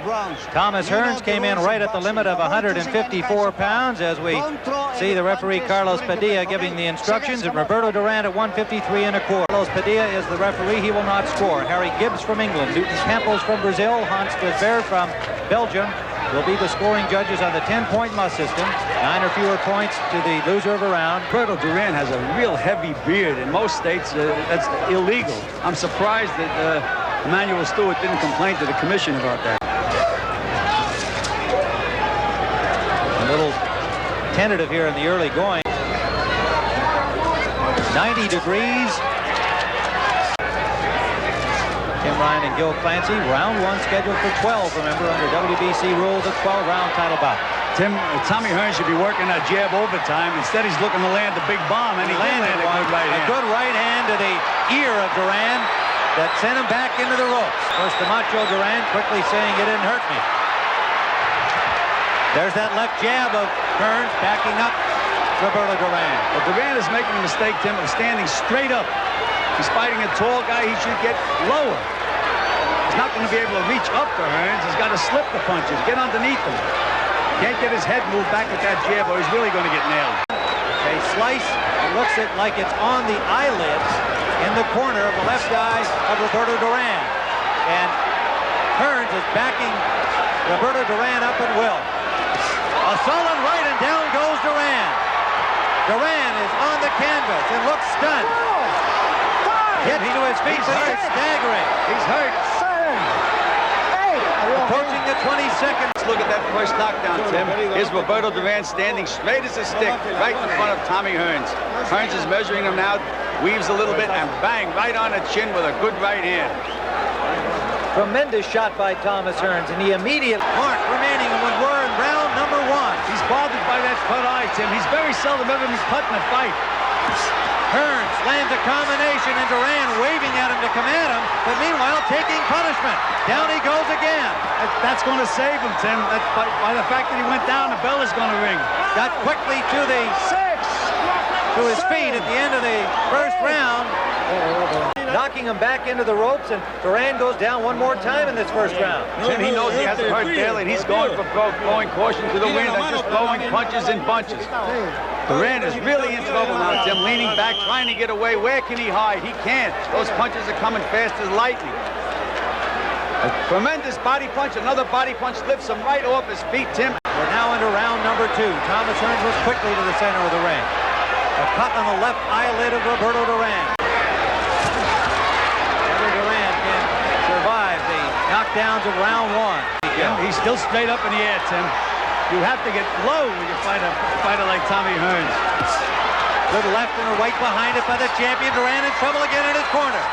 Thomas Hearns came in right at the limit of 154 pounds as we see the referee Carlos Padilla giving the instructions, and Roberto Duran at 153 1/4. Carlos Padilla is the referee. He will not score. Harry Gibbs from England, Newton Campbell from Brazil, Hans Colbert from Belgium will be the scoring judges on the 10-point must system. 9 or fewer points to the loser of a round. Roberto Duran has a real heavy beard. In most states, that's illegal. I'm surprised that Emmanuel Stewart didn't complain to the commission about that. A little tentative here in the early going. 90 degrees. Tim Ryan and Gil Clancy. Round 1 scheduled for 12, remember, under WBC rules, a 12-round title bout. Tommy Hearns should be working that jab overtime. Instead, he's looking to land the big bomb, and he landed a good right hand. A good right hand to the ear of Duran that sent him back into the ropes. First, the Macho Duran quickly saying, "You didn't hurt me." There's that left jab of Hearns backing up Roberto Duran. But Duran is making a mistake, Tim, of standing straight up. He's fighting a tall guy. He should get lower. He's not going to be able to reach up to Hearns. He's got to slip the punches, get underneath him. Can't get his head moved back with that jab, or he's really going to get nailed. A slice, it looks like it's on the eyelids in the corner of the left eye of Roberto Duran. And Hearns is backing Roberto Duran up at will. A solid right, and down goes Duran. Duran is on the canvas and looks stunned. Hit to his feet, but he's staggering. He's hurt. Approaching the 22nd. Let's look at that first knockdown, Tim. Here's Roberto Duran standing straight as a stick right in front of Tommy Hearns. Hearns is measuring him now, weaves a little bit, and bang, right on the chin with a good right hand. Tremendous shot by Thomas Hearns, and he immediately mark remaining when we're in round number 1. He's bothered by that cut eye, Tim. He's very seldom ever been cut in a fight. Hearns lands a combination, and Duran waving at him to come at him, but meanwhile taking punishment. Down he goes again. That's going to save him, Tim. By the fact that he went down, the bell is going to ring. Got quickly to his feet at the end of the first round, knocking him back into the ropes, and Duran goes down one more time in this first round. Tim, he knows he hasn't hurt Bailey, and he's going for throwing caution to the wind and just throwing punches in bunches. Duran is really in trouble now, Tim, leaning back, trying to get away. Where can he hide? He can't. Those punches are coming fast as lightning. A tremendous body punch, another body punch lifts him right off his feet, Tim. We're now into round number 2. Thomas Hearns moves quickly to the center of the ring. A cut on the left eyelid of Roberto Duran. Whether Duran can survive the knockdowns of round 1. He's still straight up in the air, Tim. You have to get low when you fight a fighter like Tommy Hearns. Good left and a right behind it by the champion. Duran in trouble again in his corner.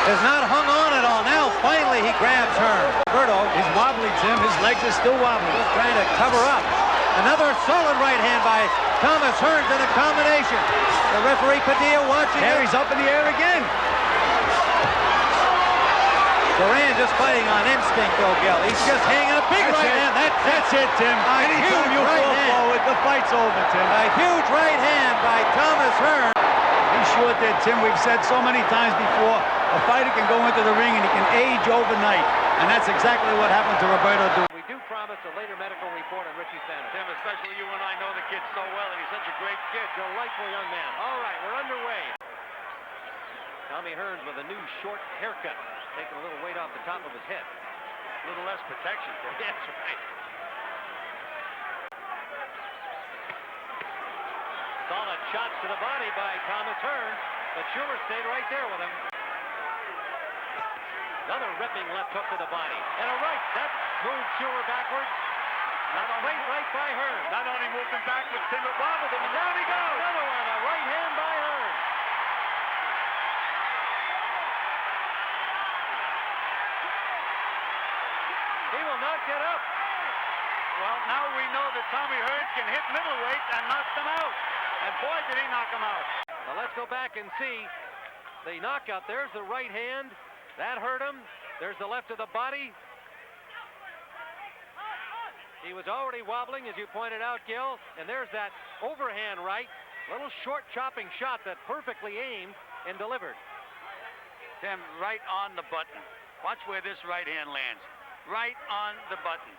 Has not hung on at all. Now, finally, he grabs Hearns. Roberto is wobbly, Tim. His legs are still wobbly. Just trying to cover up. Another solid right hand by Thomas Hearns in a combination. The referee Padilla watching. There he's up in the air again. Duran just fighting on instinct, though, Gil. He's just hanging a big right hand. That's it, Tim. Anytime you fall forward, the fight's over, Tim. A huge right hand by Thomas Hearns. He sure did, Tim. We've said so many times before, a fighter can go into the ring and he can age overnight. And that's exactly what happened to Roberto Duran. We do promise a later medical report on Richie Sanders. Tim, especially you and I know the kid so well, and he's such a great kid. Delightful young man. All right, we're underway. Tommy Hearns with a new short haircut, taking a little weight off the top of his head. A little less protection. That's right. Solid shots to the body by Thomas Hearns, but Schumer stayed right there with him. Another ripping left hook to the body. And a right. That moved Schumer backwards. Not a straight right by Hearns. Not only moved him backwards, Tim, it wobbled him. And down he goes. Another one. A right hand by Hearns. He will not get up. Well, now we know that Tommy Hearns can hit middleweight and knock them out. And boy, did he knock him out. Now let's go back and see the knockout. There's the right hand. That hurt him. There's the left of the body. He was already wobbling, as you pointed out, Gil. And there's that overhand right. Little short chopping shot that perfectly aimed and delivered. Tim, right on the button. Watch where this right hand lands. Right on the button.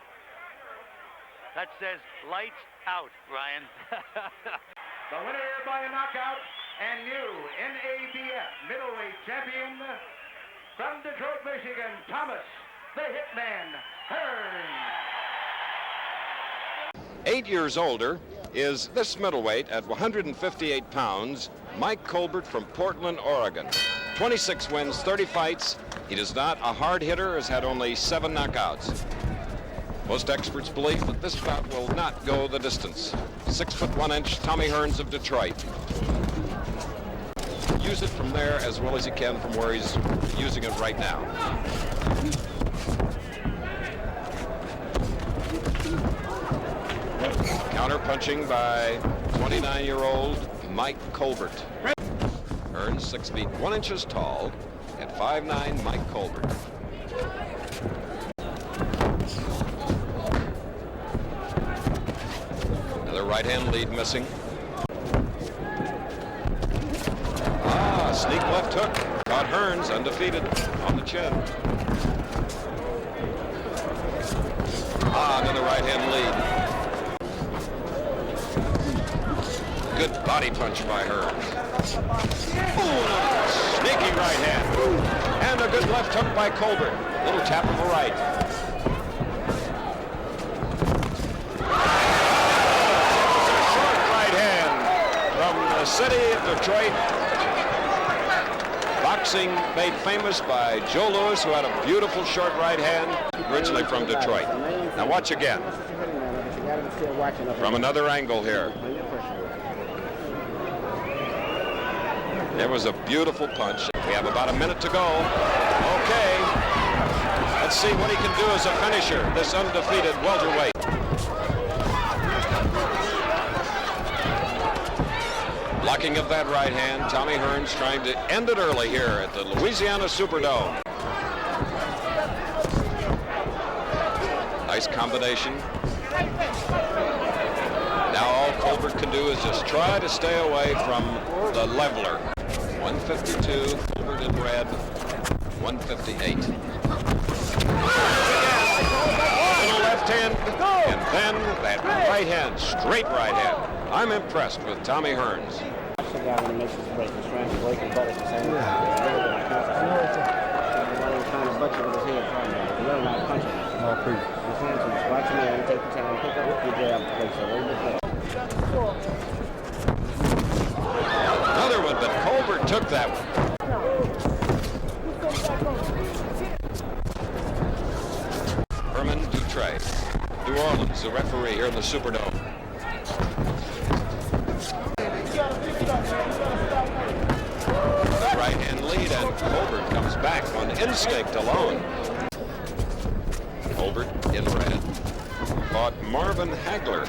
That says lights out, Ryan. The winner by a knockout and new NABF middleweight champion from Detroit, Michigan, Thomas the Hitman Hearns. 8 years older is this middleweight at 158 pounds, Mike Colbert from Portland, Oregon. 26 wins, 30 fights. He is not a hard hitter, has had only 7 knockouts. Most experts believe that this bout will not go the distance. 6 foot 1 inch Tommy Hearns of Detroit. Use it from there as well as he can from where he's using it right now. Counter punching by 29-year-old Mike Colbert. Hearns 6 feet 1 inches tall at 5'9", Mike Colbert. Another right hand lead missing. Sneak left hook. Caught Hearns undefeated on the chin. Another right hand lead. Good body punch by Hearns. Sneaky right hand. And a good left hook by Colbert. Little tap of the right. A short right hand from the city of Detroit. Boxing made famous by Joe Louis, who had a beautiful short right hand, originally from Detroit. Now watch again. From another angle here. There was a beautiful punch. We have about a minute to go. Okay. Let's see what he can do as a finisher, this undefeated welterweight. Blocking of that right hand, Tommy Hearns trying to end it early here at the Louisiana Superdome. Nice combination. Now all Colbert can do is just try to stay away from the leveler. 152, Colbert in red, 158. Little left hand, and then that right hand, straight right hand. I'm impressed with Tommy Hearns. The guy when he makes his break, he's trying to break and butt at the same time. He's trying to butt you with his head, but you're not punching him. No, please. His hands are just watching there and take the time to pick up your jab place a little bit better. Another one, but Colbert took that one. Herman Dutre, New Orleans, the referee here in the Superdome. The right hand lead, and Colbert comes back on instinct alone. Colbert in red fought Marvin Hagler.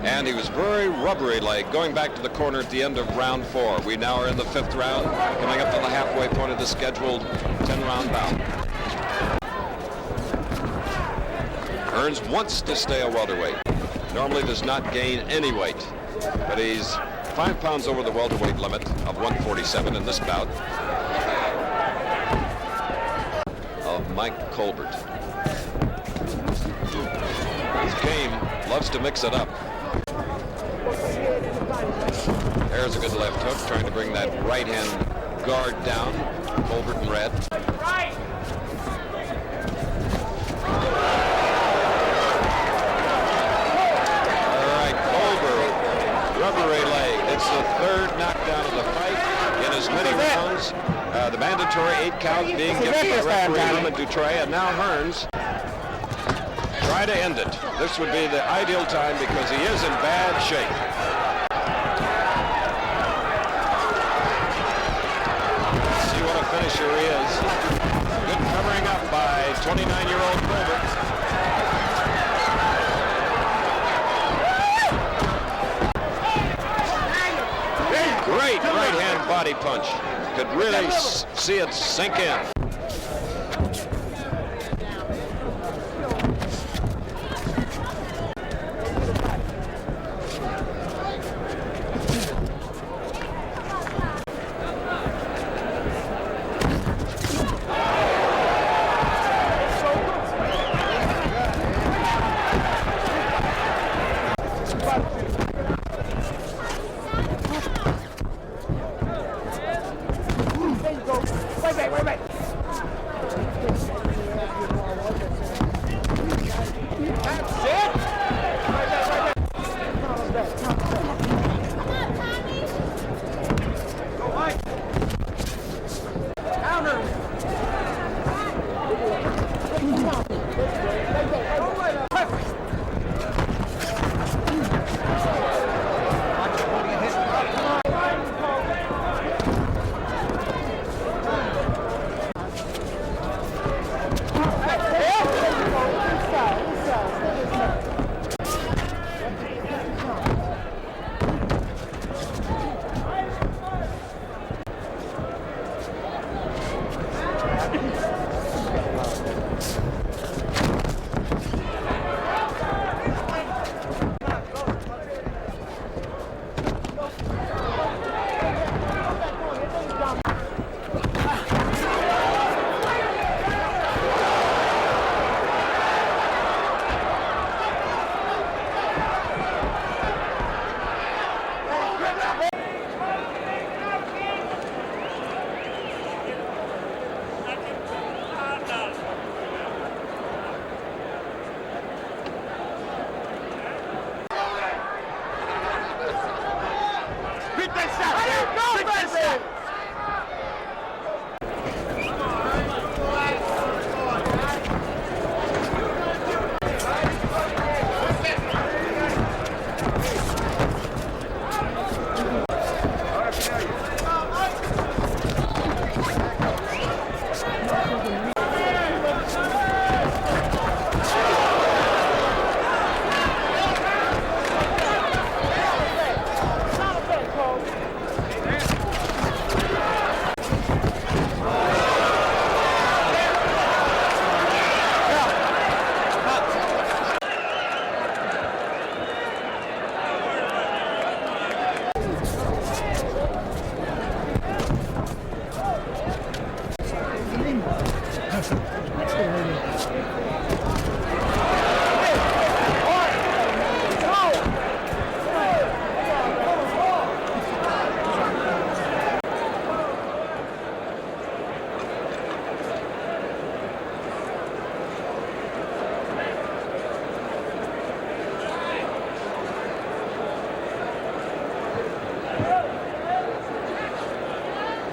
And he was very rubbery-like going back to the corner at the end of round 4. We now are in the 5th round, coming up to the halfway point of the scheduled 10-round bout. Hearns wants to stay a welterweight. Normally does not gain any weight, but he's 5 pounds over the welterweight limit of 147 in this bout of Mike Colbert. His game loves to mix it up. There's a good left hook, trying to bring that right hand guard down. Colbert in red. All right, Colbert, rubbery leg. It's the 3rd knockdown of the fight in as many rounds. The mandatory 8 count being given by referee Herman Dutre, and now Hearns try to end it. This would be the ideal time because he is in bad shape. Finisher he is. Good covering up by 29-year-old Colbert. Great right-hand body punch. Could really see it sink in.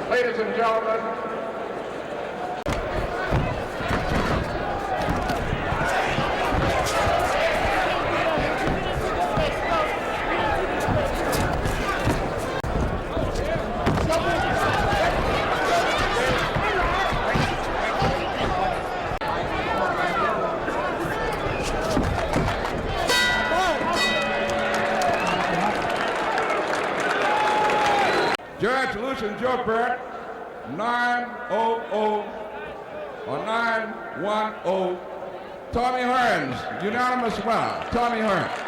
Ladies and gentlemen, Judge Lucian Gilbert, 900 or 910. Tommy Hearns, unanimous winner. Tommy Hearns.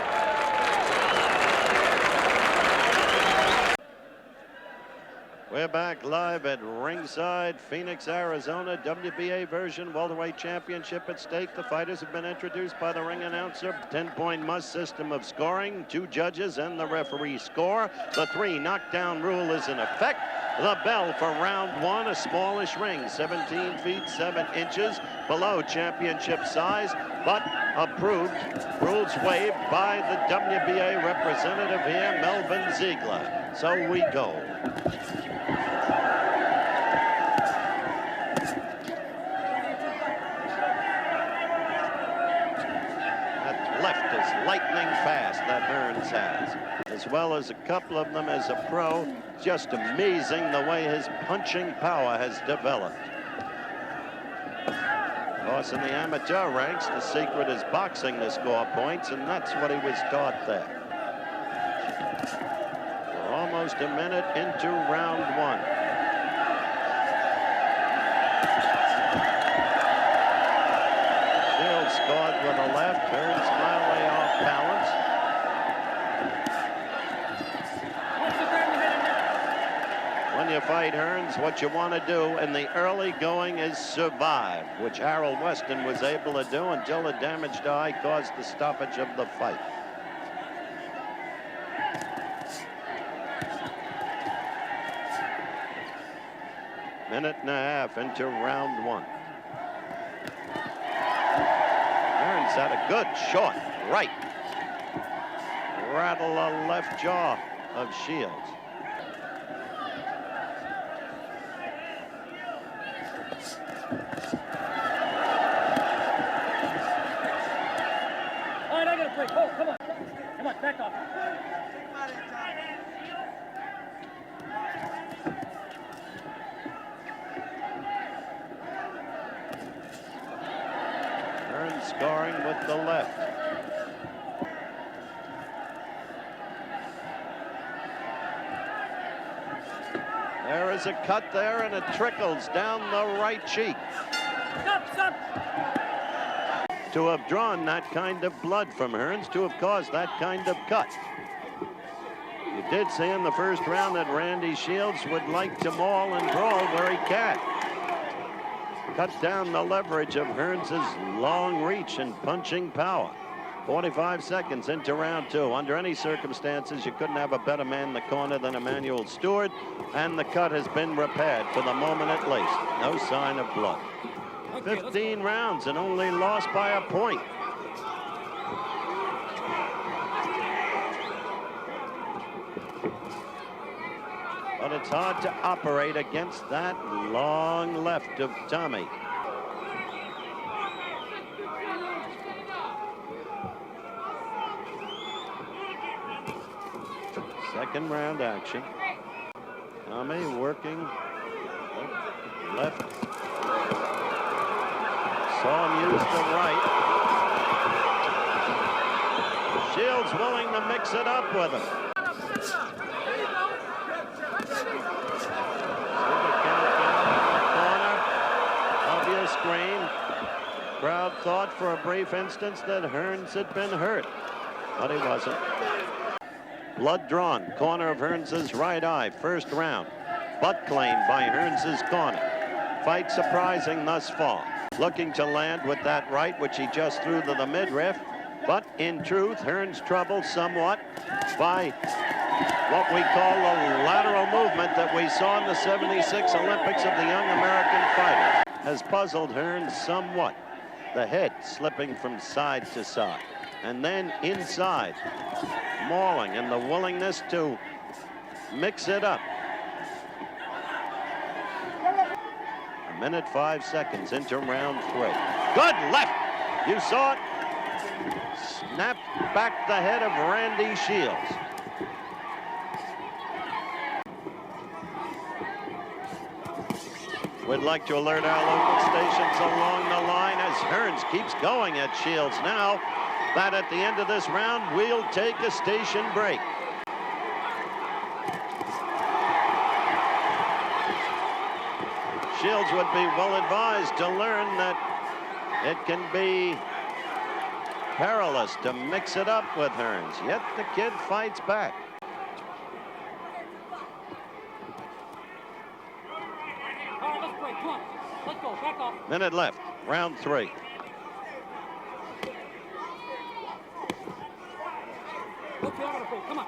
We're back live at ringside, Phoenix, Arizona. WBA version welterweight championship at stake. The fighters have been introduced by the ring announcer. 10-point must system of scoring. 2 judges and the referee score. The 3 knockdown rule is in effect. The bell for round 1, a smallish ring, 17 feet 7 inches below championship size, but approved. Rules waived by the WBA representative here, Melvin Ziegler. So we go. Left is lightning fast, that Hearns has, as well as a couple of them as a pro. Just amazing the way his punching power has developed. Of course, in the amateur ranks, the secret is boxing to score points, and that's what he was taught there. We're almost almost a minute into round one. Shields scored with a left. Hearns mildly off balance. When you fight Hearns, what you want to do in the early going is survive, which Harold Weston was able to do until the damaged eye caused the stoppage of the fight. Minute and a half into round one. Hearns had a good short right. Rattle a left jaw of Shields. All right, I got a break. Oh, come on. Come on, back off. Hearns scoring with the left. There is a cut there, and it trickles down the right cheek. Stop. To have drawn that kind of blood from Hearns, to have caused that kind of cut. You did see in the first round that Randy Shields would like to maul and brawl where he can. Cut down the leverage of Hearns' long reach and punching power. 45 seconds into round two. Under any circumstances, you couldn't have a better man in the corner than Emmanuel Stewart, and the cut has been repaired for the moment at least. No sign of blood. 15 rounds and only lost by a point. But it's hard to operate against that long left of Tommy. Second round action. Tommy working left. Saw him use the right. Shields willing to mix it up with him. Corner. Obvious screen. Crowd thought for a brief instance that Hearns had been hurt, but he wasn't. Blood drawn. Corner of Hearns' right eye. First round. Butt claimed by Hearns' corner. Fight surprising thus far. Looking to land with that right, which he just threw to the midriff. But in truth, Hearns troubled somewhat by what we call a lateral movement that we saw in the '76 Olympics of the young American fighters. Has puzzled Hearns somewhat. The head slipping from side to side. And then inside, mauling, and the willingness to mix it up. A minute 5 seconds into round three. Good left. You saw it. Snapped back the head of Randy Shields. We'd like to alert our local stations along the line as Hearns keeps going at Shields now. That at the end of this round, we'll take a station break. Shields would be well advised to learn that it can be perilous to mix it up with Hearns. Yet the kid fights back. All right, let's break. Come on. Let's go. Back off. Minute left. Round three. Okay, I gotta break. Come on.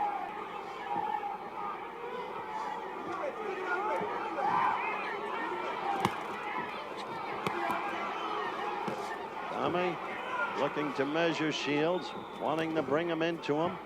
Tommy looking to measure Shields, wanting to bring him into him.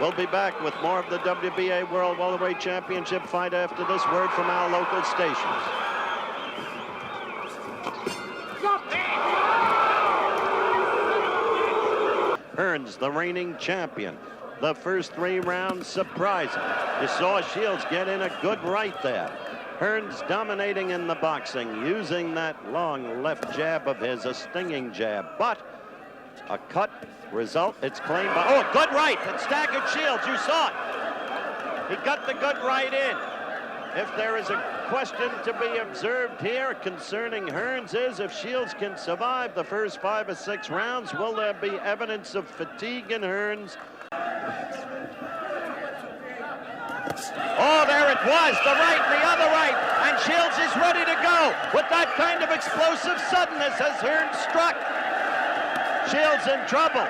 We'll be back with more of the WBA World Welterweight Championship fight after this word from our local stations. Hearns, the reigning champion, the first 3 rounds surprising. You saw Shields get in a good right there. Hearns dominating in the boxing, using that long left jab of his, a stinging jab. But a cut result, it's claimed by, oh, good right, it staggered Shields, you saw it. He got the good right in. If there is a question to be observed here concerning Hearns is if Shields can survive the first 5 or 6 rounds, will there be evidence of fatigue in Hearns? Oh, there it was, the right and the other right, and Shields is ready to go with that kind of explosive suddenness as Hearns struck. Shields in trouble,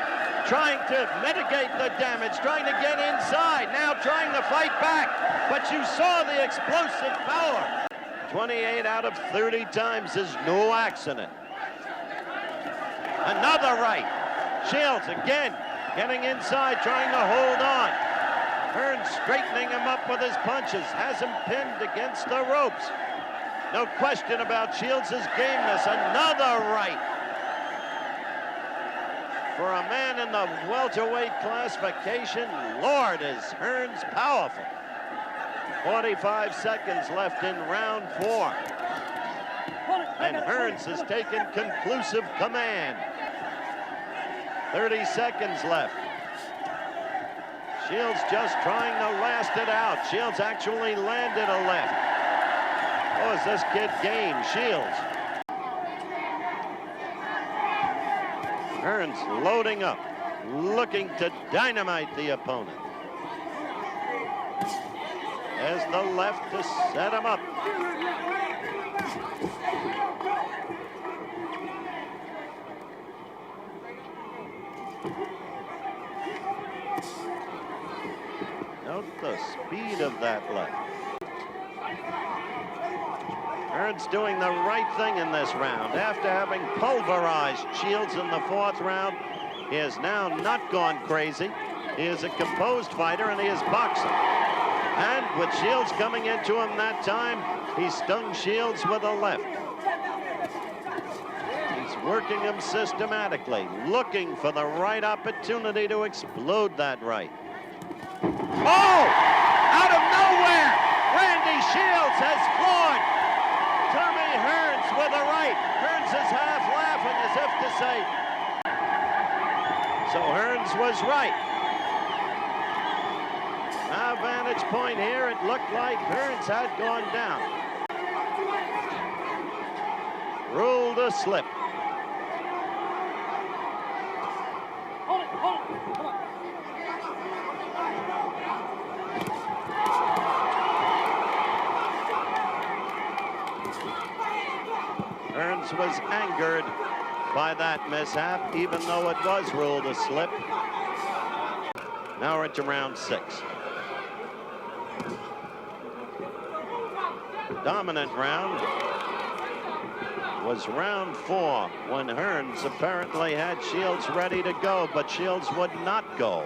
trying to mitigate the damage, trying to get inside, now trying to fight back, but you saw the explosive power. 28 out of 30 times is no accident. Another right. Shields again getting inside, trying to hold on. Hearns straightening him up with his punches, has him pinned against the ropes. No question about Shields' gameness. Another right. For a man in the welterweight classification, Lord, is Hearns powerful. 45 seconds left in round 4. And Hearns has taken conclusive command. 30 seconds left. Shields just trying to last it out. Shields actually landed a left. Oh, is this kid game? Shields. Hearns loading up, looking to dynamite the opponent. There's the left to set him up. Note the speed of that left. Hearns doing the right thing in this round. After having pulverized Shields in the 4th round, he has now not gone crazy. He is a composed fighter and he is boxing. And with Shields coming into him that time, he stung Shields with a left. He's working him systematically, looking for the right opportunity to explode that right. Oh! Out of nowhere, Randy Shields has floored Tommy Hearns with a right. Hearns is half laughing as if to say, so Hearns was right. Our vantage point here, it looked like Hearns had gone down. Ruled a slip. Hold it, come on. Hearns was angered by that mishap, even though it was ruled a slip. Now we're into round 6. Dominant round was round 4 when Hearns apparently had Shields ready to go, but Shields would not go.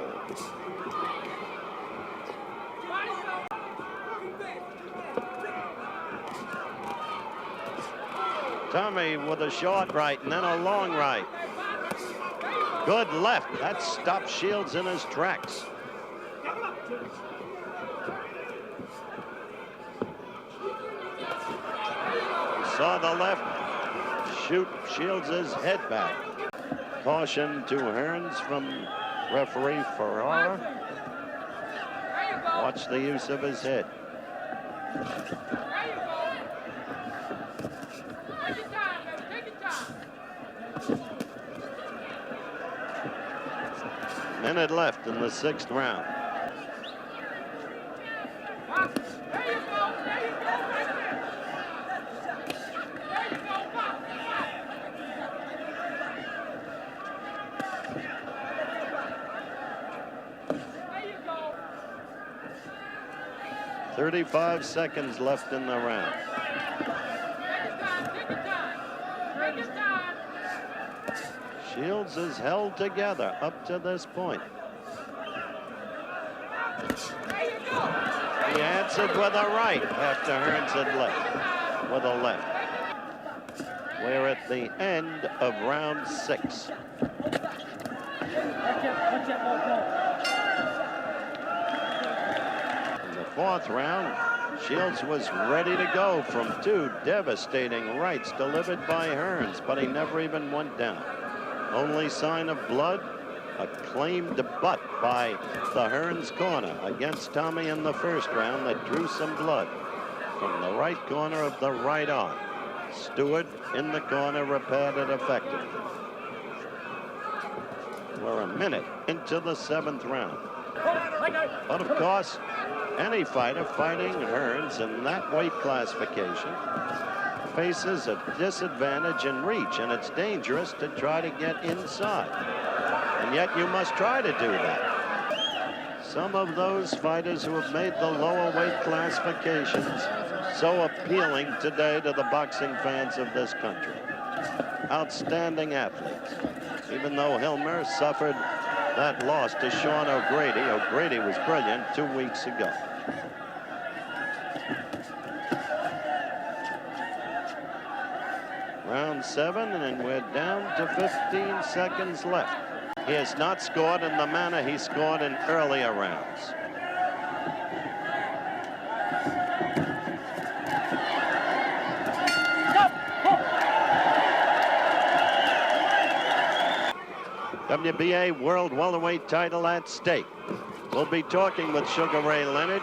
Tommy with a short right and then a long right. Good left. That stopped Shields in his tracks. Saw the left shoot Shields' head back. Caution to Hearns from referee Ferrara. Watch the use of his head. Minute left in the 6th round. There 35 seconds left in the round. Shields is held together up to this point. He answered with a right after Hearns had left with a left. We're at the end of round 6. 4th round, Shields was ready to go from 2 devastating rights delivered by Hearns, but he never even went down. Only sign of blood, a claimed butt by the Hearns corner against Tommy in the 1st round that drew some blood from the right corner of the right arm. Stewart in the corner repaired it effectively. We're a minute into the 7th round. But of course, any fighter fighting Hearns in that weight classification faces a disadvantage in reach, and it's dangerous to try to get inside. And yet you must try to do that. Some of those fighters who have made the lower weight classifications so appealing today to the boxing fans of this country. Outstanding athletes. Even though Hilmer suffered that loss to Sean O'Grady. O'Grady was brilliant 2 weeks ago. Round 7, and we're down to 15 seconds left. He has not scored in the manner he scored in earlier rounds. WBA World Welterweight title at stake. We'll be talking with Sugar Ray Leonard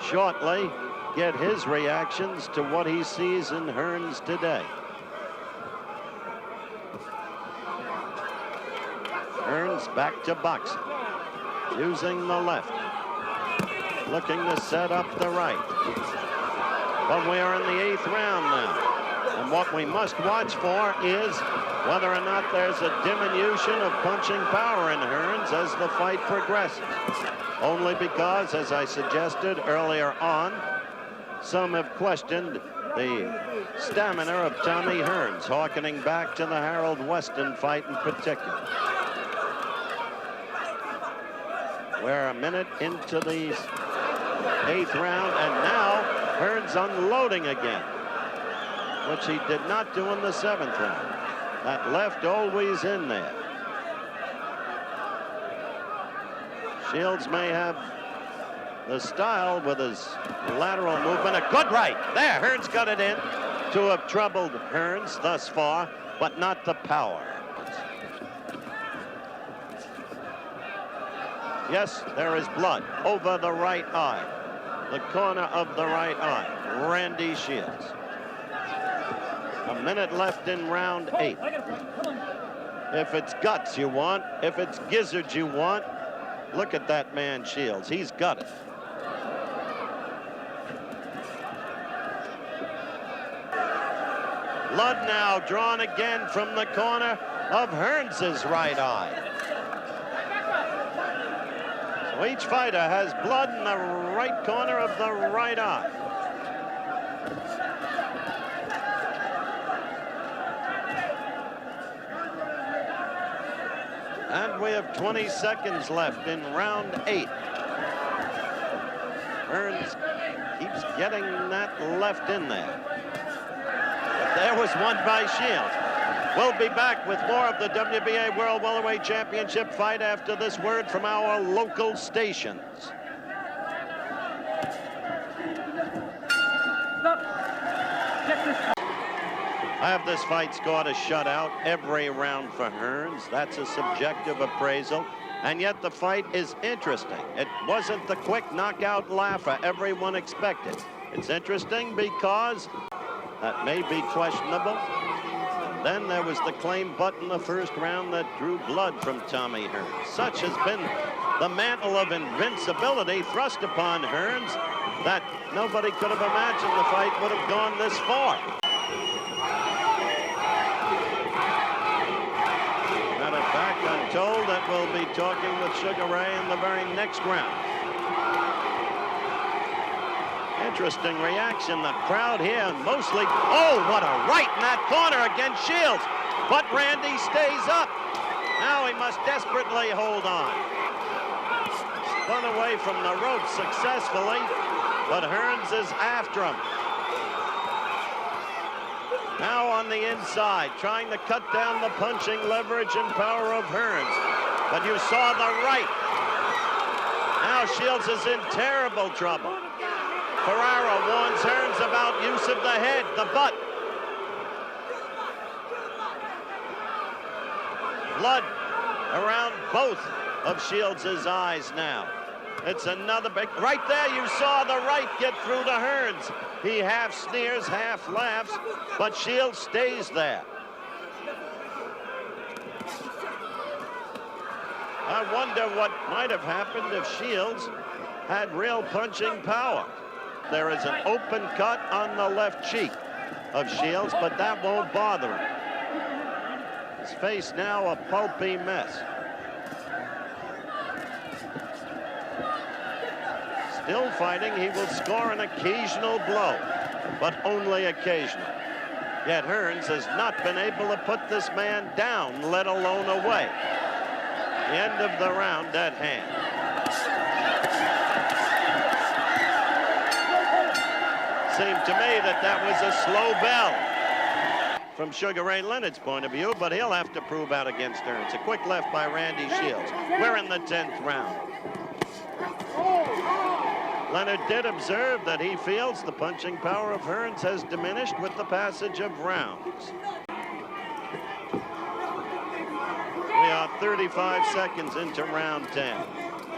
shortly. Get his reactions to what he sees in Hearns today. Hearns back to boxing, using the left, looking to set up the right. But we are in the 8th round now, and what we must watch for is whether or not there's a diminution of punching power in Hearns as the fight progresses. Only because, as I suggested earlier on, some have questioned the stamina of Tommy Hearns, hearkening back to the Harold Weston fight in particular. We're a minute into the 8th round, and now Hearns unloading again, which he did not do in the 7th round. That left always in there. Shields may have the style with his lateral movement. A good right. There, Hearns got it in to have troubled Hearns thus far, but not the power. Yes, there is blood over the right eye. The corner of the right eye. Randy Shields. A minute left in round 8. If it's guts you want, if it's gizzards you want, look at that man Shields. He's got it. Blood now drawn again from the corner of Hearns' right eye. So each fighter has blood in the right corner of the right eye. And we have 20 seconds left in round 8. Hearns keeps getting that left in there. But there was one by Shields. We'll be back with more of the WBA World Welterweight Championship fight after this word from our local stations. I have this fight scored a shutout every round for Hearns. That's a subjective appraisal. And yet the fight is interesting. It wasn't the quick knockout laugher everyone expected. It's interesting because that may be questionable. And then there was the claim butt in the 1st round that drew blood from Tommy Hearns. Such has been the mantle of invincibility thrust upon Hearns that nobody could have imagined the fight would have gone this far. Matter of fact, I'm told that we'll be talking with Sugar Ray in the very next round. Interesting reaction. The crowd here mostly, oh, what a right in that corner against Shields. But Randy stays up. Now he must desperately hold on. Spun away from the rope successfully, but Hearns is after him. Now on the inside, trying to cut down the punching leverage and power of Hearns. But you saw the right. Now now Shields is in terrible trouble. Ferrara warns Hearns about use of the head, the butt. Blood around both of Shields' eyes now. It's another big, right there you saw the right get through to Hearns. He half sneers, half laughs, but Shields stays there. I wonder what might have happened if Shields had real punching power. There is an open cut on the left cheek of Shields, but that won't bother him. His face now a pulpy mess. Still fighting, he will score an occasional blow, but only occasional. Yet Hearns has not been able to put this man down, let alone away. The end of the round at hand. Seemed to me that that was a slow bell from Sugar Ray Leonard's point of view, but he'll have to prove out against Hearns. A quick left by Randy Shields. We're in the 10th round. Leonard did observe that he feels the punching power of Hearns has diminished with the passage of rounds. We are 35 seconds into round 10.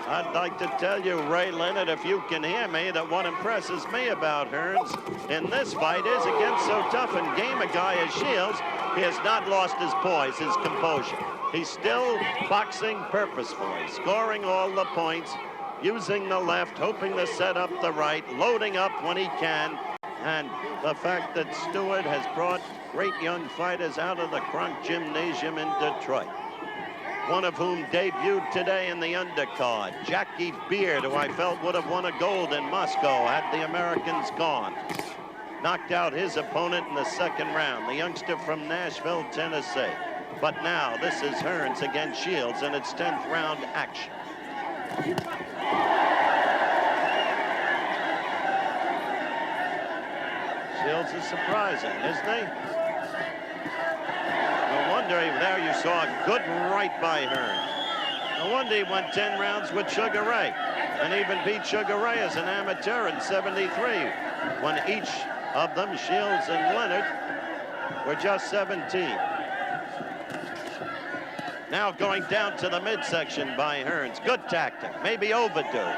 I'd like to tell you, Ray Leonard, if you can hear me, that what impresses me about Hearns in this fight is against so tough and game a guy as Shields, he has not lost his poise, his composure. He's still boxing purposefully, scoring all the points, using the left, hoping to set up the right, loading up when he can. And the fact that Stewart has brought great young fighters out of the Kronk Gymnasium in Detroit. One of whom debuted today in the undercard, Jackie Beard, who I felt would have won a gold in Moscow had the Americans gone. Knocked out his opponent in the second round, the youngster from Nashville, Tennessee. But now this is Hearns against Shields in its 10th round action. Shields is surprising, isn't he? No wonder there you saw a good right by Hearns. No wonder he went 10 rounds with Sugar Ray and even beat Sugar Ray as an amateur in '73 when each of them, Shields and Leonard, were just 17. Now going down to the midsection by Hearns. Good tactic, maybe overdue.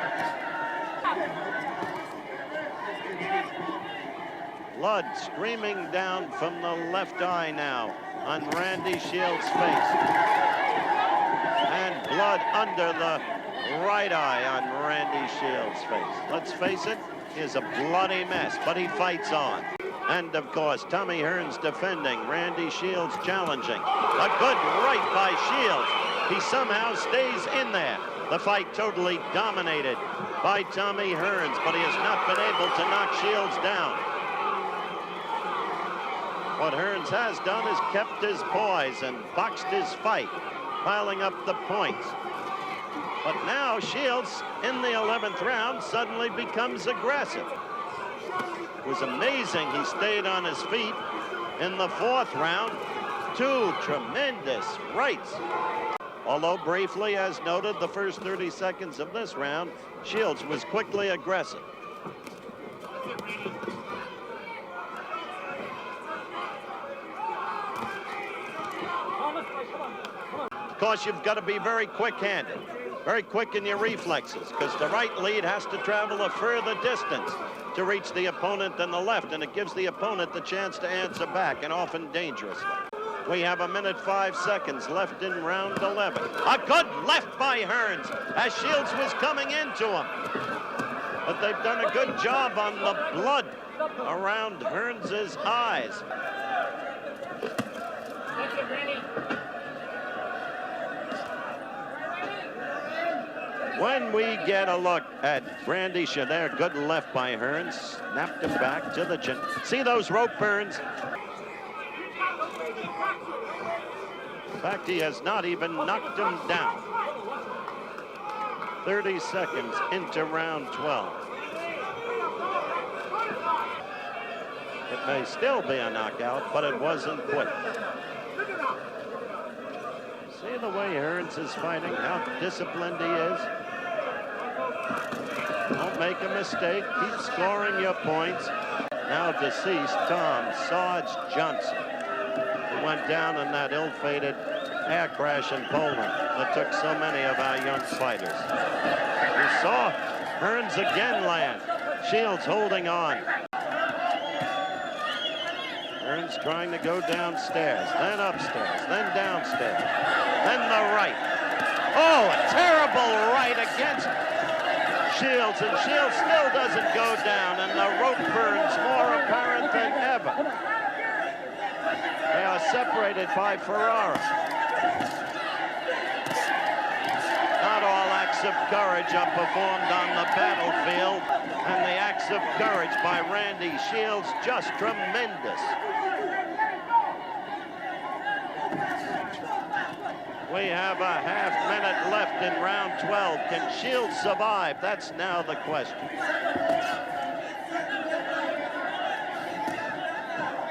Blood streaming down from the left eye now on Randy Shields' face. And blood under the right eye on Randy Shields' face. Let's face it, he's a bloody mess, but he fights on. And of course, Tommy Hearns defending, Randy Shields challenging. A good right by Shields. He somehow stays in there. The fight totally dominated by Tommy Hearns, but he has not been able to knock Shields down. What Hearns has done is kept his poise and boxed his fight, piling up the points. But now Shields, in the 11th round, suddenly becomes aggressive. It was amazing he stayed on his feet in the 4th round. 2 tremendous rights. Although briefly, as noted, the first 30 seconds of this round, Shields was quickly aggressive. Of course, you've got to be very quick-handed, very quick in your reflexes, because the right lead has to travel a further distance to reach the opponent than the left, and it gives the opponent the chance to answer back, and often dangerously. We have 1 minute 5 seconds left in round 11. A good left by Hearns as Shields was coming into him. But they've done a good job on the blood around Hearns' eyes. When we get a look at Randy Shields, there, good left by Hearns, snapped him back to the chin. See those rope burns? In fact, he has not even knocked him down. 30 seconds into round 12. It may still be a knockout, but it wasn't quick. See the way Hearns is fighting, how disciplined he is. Don't make a mistake. Keep scoring your points. Now deceased Tom Sarge Johnson, who went down in that ill-fated air crash in Poland that took so many of our young fighters. We saw Hearns again land. Shields holding on. Hearns trying to go downstairs, then upstairs, then downstairs, then the right. Oh, a terrible right against Shields, and Shields still doesn't go down, and the rope burn's more apparent than ever. They are separated by Ferrara. Not all acts of courage are performed on the battlefield, and the acts of courage by Randy Shields just tremendous. We have a half-minute left in round 12. Can Shields survive? That's now the question.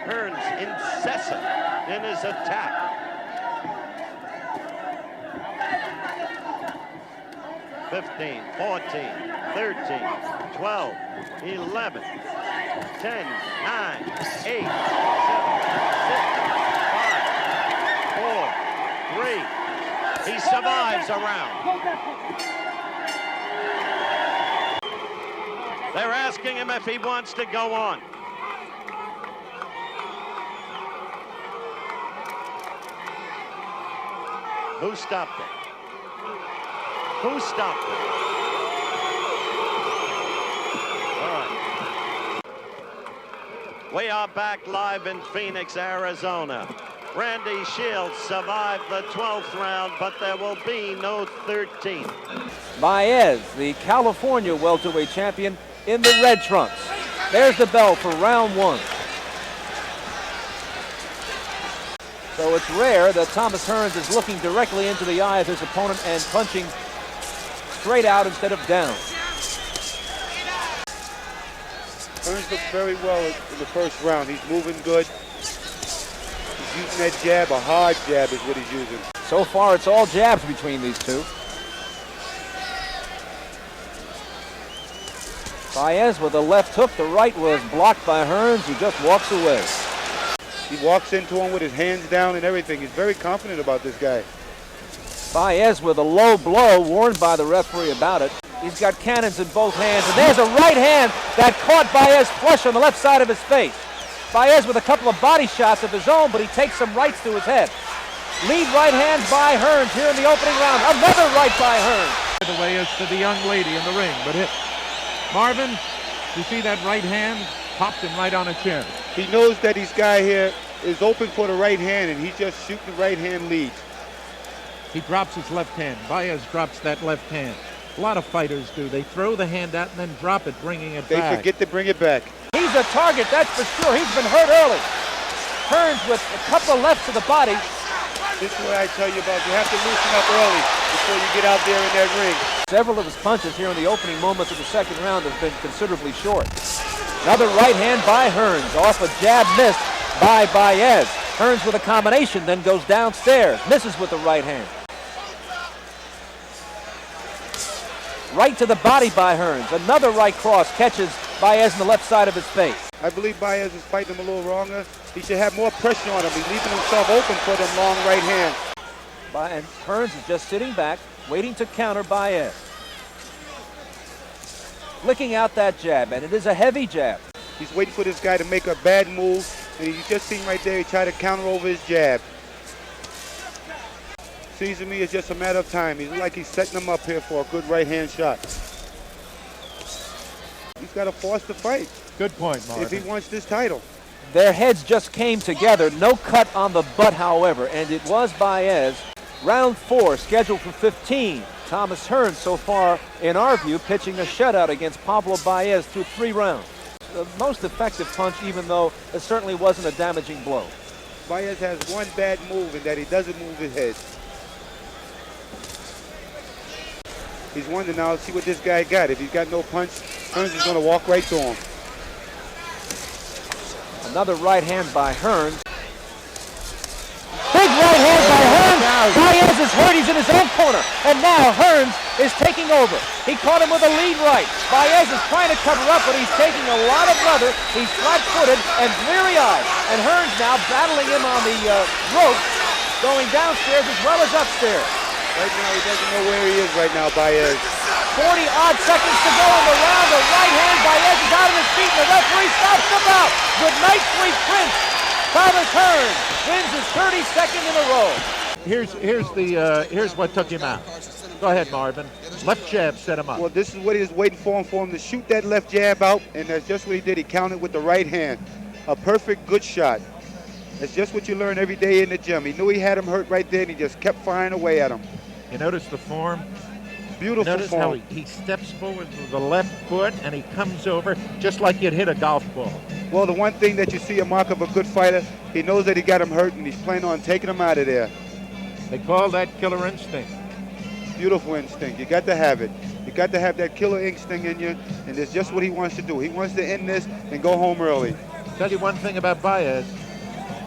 Hearns incessant in his attack. (15, 14, 13, 12, 11, 10, 9, 8, 7, 6, 5, 4, 3. He survives a round. They're asking him if he wants to go on. Who stopped it? Who stopped it? All right. We are back live in Phoenix, Arizona. Randy Shields survived the 12th round, but there will be no 13th. Baez, the California welterweight champion, in the red trunks. There's the bell for round 1. So it's rare that Thomas Hearns is looking directly into the eye of his opponent and punching straight out instead of down. Hearns looked very well in the first round. He's moving good. He's using that jab, a hard jab is what he's using. So far, it's all jabs between these two. Baez with a left hook. The right was blocked by Hearns, who just walks away. He walks into him with his hands down and everything. He's very confident about this guy. Baez with a low blow, warned by the referee about it. He's got cannons in both hands, and there's a right hand that caught Baez flush on the left side of his face. Baez with a couple of body shots of his own, but he takes some rights to his head. Lead right hands by Hearns here in the opening round. Another right by Hearns. The way is to the young lady in the ring, but hit. Marvin, you see that right hand? Popped him right on the chin. He knows that this guy here is open for the right hand, and he's just shooting the right hand lead. He drops his left hand. Baez drops that left hand. A lot of fighters do. They throw the hand out and then drop it, bringing it back. They forget to bring it back. He's a target, that's for sure. He's been hurt early. Hearns with a couple of lefts to the body. This is what I tell you about. You have to loosen up early before you get out there in that ring. Several of his punches here in the opening moments of the second round have been considerably short. Another right hand by Hearns, off a jab missed by Baez. Hearns with a combination, then goes downstairs, misses with the right hand. Right to the body by Hearns. Another right cross catches Baez in the left side of his face. I believe Baez is fighting him a little wronger. He should have more pressure on him. He's leaving himself open for them long right hands. And Hearns is just sitting back, waiting to counter Baez. Flicking out that jab, and it is a heavy jab. He's waiting for this guy to make a bad move, and you just seen right there, he tried to counter over his jab. Seems to me it's just a matter of time. He's like he's setting him up here for a good right hand shot. He's got to force the fight. Good point, Marvin. If he wants this title. Their heads just came together. No cut on the butt, however, and it was Baez. Round 4, scheduled for 15. Thomas Hearns, so far, in our view, pitching a shutout against Pablo Baez through 3 rounds. The most effective punch, even though it certainly wasn't a damaging blow. Baez has one bad move in that he doesn't move his head. He's wondering now, see what this guy got. If he's got no punch, Hearns is going to walk right through him. Another right hand by Hearns. Big right hand by Hearns. Baez is hurt. He's in his own corner. And now Hearns is taking over. He caught him with a lead right. Baez is trying to cover up, but he's taking a lot of leather. He's flat-footed and bleary-eyed. And Hearns now battling him on the rope, going downstairs as well as upstairs. Right now, he doesn't know where he is right now, Baez. 40-odd seconds to go in the round. The right hand, Baez is out of his feet, and the referee stops the bout. Good night, sweet prince. Thomas Hearns wins his 32nd in a row. Here's what took him out. Go ahead, Marvin. Left jab set him up. Well, this is what he was waiting for him to shoot that left jab out, and that's just what he did. He countered with the right hand. A perfect, good shot. That's just what you learn every day in the gym. He knew he had him hurt right there, and he just kept firing away at him. You notice the form? Beautiful notice form. How he steps forward with the left foot, and he comes over just like you'd hit a golf ball. Well, the one thing that you see a mark of a good fighter, he knows that he got him hurt, and he's planning on taking him out of there. They call that killer instinct. Beautiful instinct. You got to have it. You got to have that killer instinct in you, and it's just what he wants to do. He wants to end this and go home early. Tell you one thing about Baez.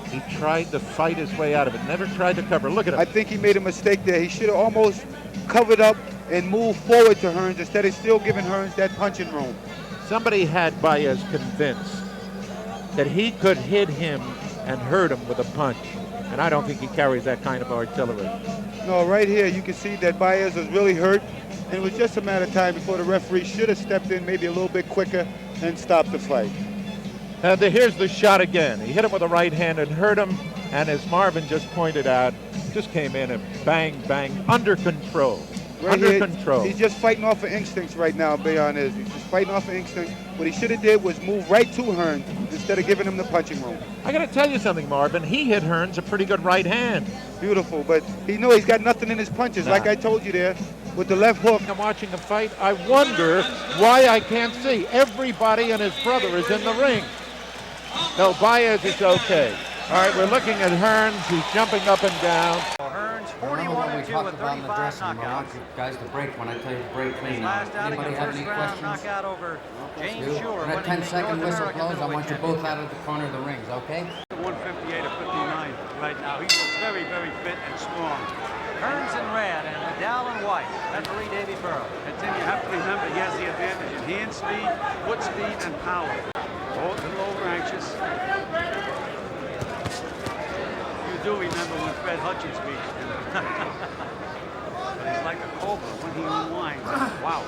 He tried to fight his way out of it, never tried to cover. Look at him. I think he made a mistake there. He should have almost covered up and moved forward to Hearns instead of still giving Hearns that punching room. Somebody had Baez convinced that he could hit him and hurt him with a punch. And I don't think he carries that kind of artillery. No, right here you can see that Baez was really hurt. And it was just a matter of time before the referee should have stepped in maybe a little bit quicker and stopped the fight. Here's the shot again. He hit him with the right hand and hurt him. And as Marvin just pointed out, just came in and bang, bang, under control. Right under here, control. He's just fighting off of instincts right now, Bayon is. He's just fighting off of instinct. What he should have did was move right to Hearns instead of giving him the punching room. I got to tell you something, Marvin. He hit Hearns a pretty good right hand. Beautiful, but he knew he's got nothing in his punches, like I told you there, with the left hook. I'm watching a fight. I wonder why I can't see. Everybody and his brother is in the ring. No, Baez is okay. All right, we're looking at Hearns. He's jumping up and down. Hearns 41-2 with 35 knockouts. I want you guys to break when I tell you to break clean. Last outing, Anybody a have first any round questions? knockout over James Shore. When a 10-second whistle blows, I want you both out of the corner of the rings, okay? 158 or 59 right now. He looks very, very fit and strong. Hearns in red and Liddell in white. Referee Davey Burrow. And Tim, you have to remember he has the advantage in hand speed, foot speed, and power. A little over anxious. You do remember when Fred Hutchins beat him. But he's like a Colbert when he unwinds. Wow.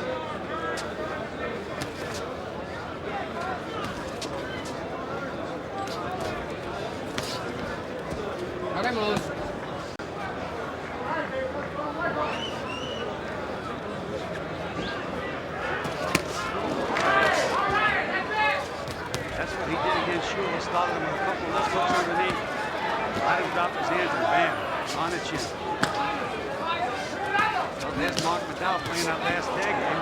Okay, move. That's what he did against Shore. He started him with a couple of left hooks underneath. Let him drop his hands and bam, on the chin. So there's Mark McDowell playing that last tag game.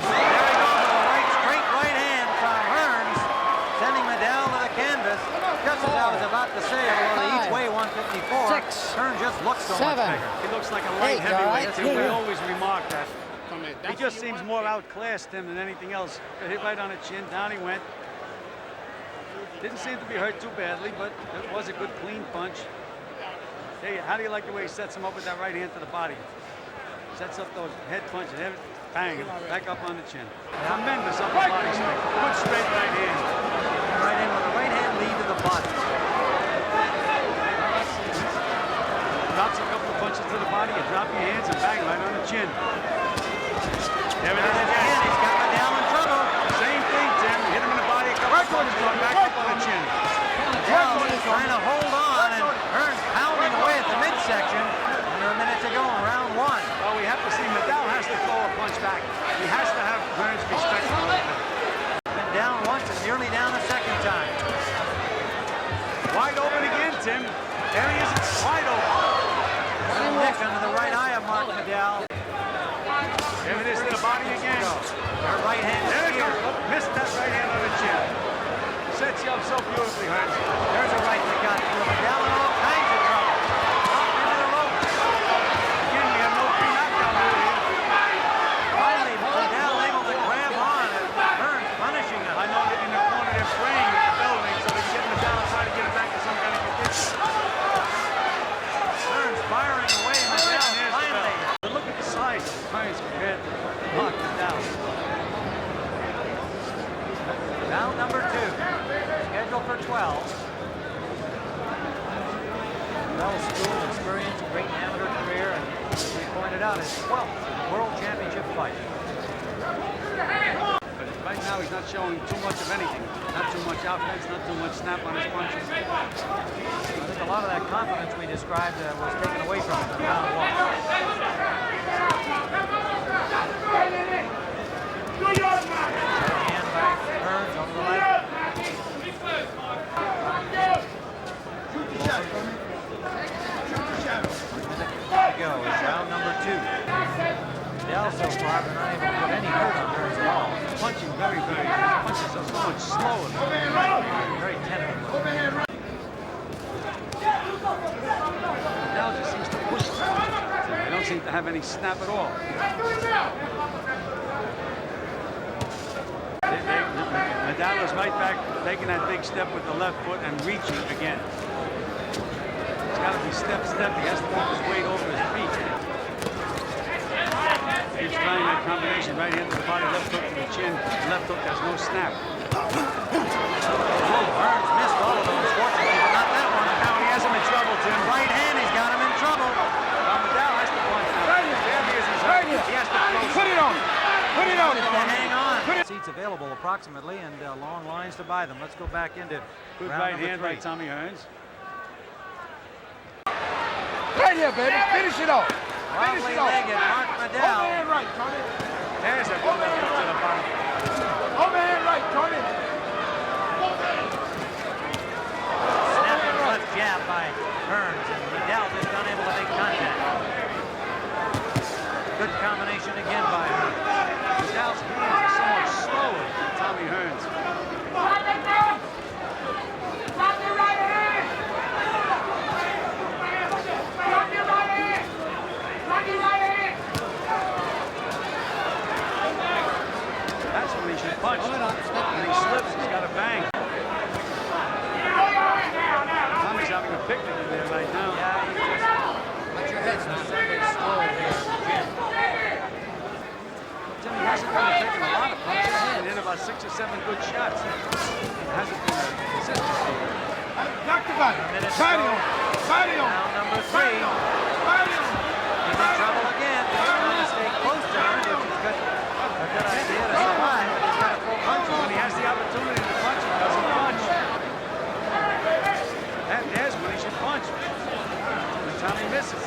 There he goes with a straight right hand from Hearns, sending Liddell to the canvas. Just as I was about to say, although they each weigh 154, Hearns just looks so much bigger. He looks like a light heavyweight. That's what we always remark that. He just seems more outclassed him than anything else. Got hit right on the chin, down he went. Didn't seem to be hurt too badly, but it was a good clean punch. Hey, how do you like the way he sets him up with that right hand to the body? Sets up those head punches, bang, back up on the chin. Tremendous upper body strength. Good straight right hand. Right in with the right hand lead to the body. Drops a couple of punches to the body, you drop your hands and bang right on the chin. There it is again. He's got Liddell in trouble. Same thing, Tim. Hit him in the body, a couple of punches, back up on the chin. Liddell is trying to hold on, and Hearns pounding away at the midsection. Under a minute to go in round one. Well, we have to see Liddell has to throw a punch back. He has to have Hearns respect a little bit. Been down once and nearly down a second time. Wide open again, Tim. There he is, it's wide open. Nick under the right eye of Mark Liddell. There it is to the body again. Their right hand There it here. goes. Missed that right hand on the chin. Sets you up so beautifully, Hearns. There's a right that got through Liddell in all kinds of trouble. Up into the ropes. Again, we have no free knockdown rule here. Finally, Liddell able to grab on and Hearns punishing him. I know that in the corner they're praying at the bell ring so they can get Liddell and try to get him back to some kind of condition. Round number 2, scheduled for 12. Well-schooled, experienced, great amateur career, and as we pointed out, his 12th World Championship fight. But right now, he's not showing too much of anything. Not too much offense, not too much snap on his punches. I think a lot of that confidence we described was taken away from him in round 1. Hand by Hearns over the leg. To go is round number 2. Dell so far been unable to put any hurt on Hearns at all. Punching very, his punches are so much slower. Very tentative. Dell just seems to push the punches. They don't seem to have any snap at all. Nadal is right back, taking that big step with the left foot and reaching again. It's got to be step. He has to keep his weight over his feet. He's trying that combination right hand to the body, left hook to the chin. Left hook has no snap. Hearns missed all of them, unfortunately, but not that one. Now he has him in trouble, Tim. Right hand, he's got him in trouble. Nadal has to punch now. There he is. He has to close. Put it on. Put it on. Hang on. Seats available approximately, and long lines to buy them. Let's go back into good round right hand 3. by Tommy Hearns. Right here, baby. Finish it off. Wobbly legged Mark Nadal. Overhand right, Tony. There's a good left hook to the body. Overhand right, Tony. Snapping left jab by Hearns, and Nadal just unable to make contact. Good combination again by Hearns. Nadal's hands are so much slower than Tommy Hearns. That's when he should punch. When he slips, he's got a bang. Tommy's having a picnic in there right now. Yeah, he's just let your head slow here. Tim, he hasn't really taken a lot of punches. He's been in about 6 or 7 good shots. It hasn't been a consistency. Knock the body. Body on. Body on. Round number 3. Body on. He's in trouble again. He wants to stay close to Hearns, which is good. A good idea to survive, but he's got to throw punches. When he has the opportunity to punch, he doesn't punch. And there's when he should punch. Every time he misses.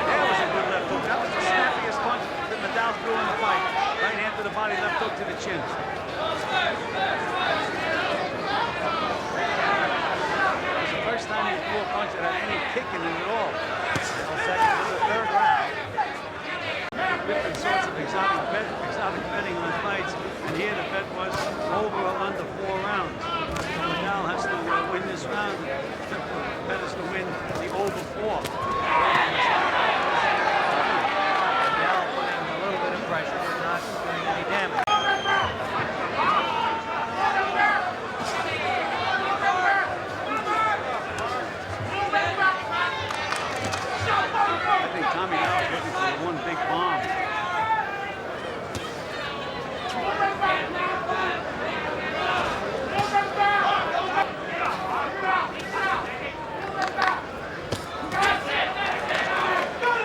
There was a good left hook. That was the snappiest punch that Nadal threw in the fight. Right hand to the body, left hook to the chin. First time he threw a punch that had any kick in it at all. Second to the 3rd round. Different sorts of exotic betting on fights, and here the bet was over or under 4 rounds. So Nadal has to win this round. The bet is to win the over 4. Nadal putting a little bit of pressure, but not doing any damage. I think Tommy now is looking for one big bomb.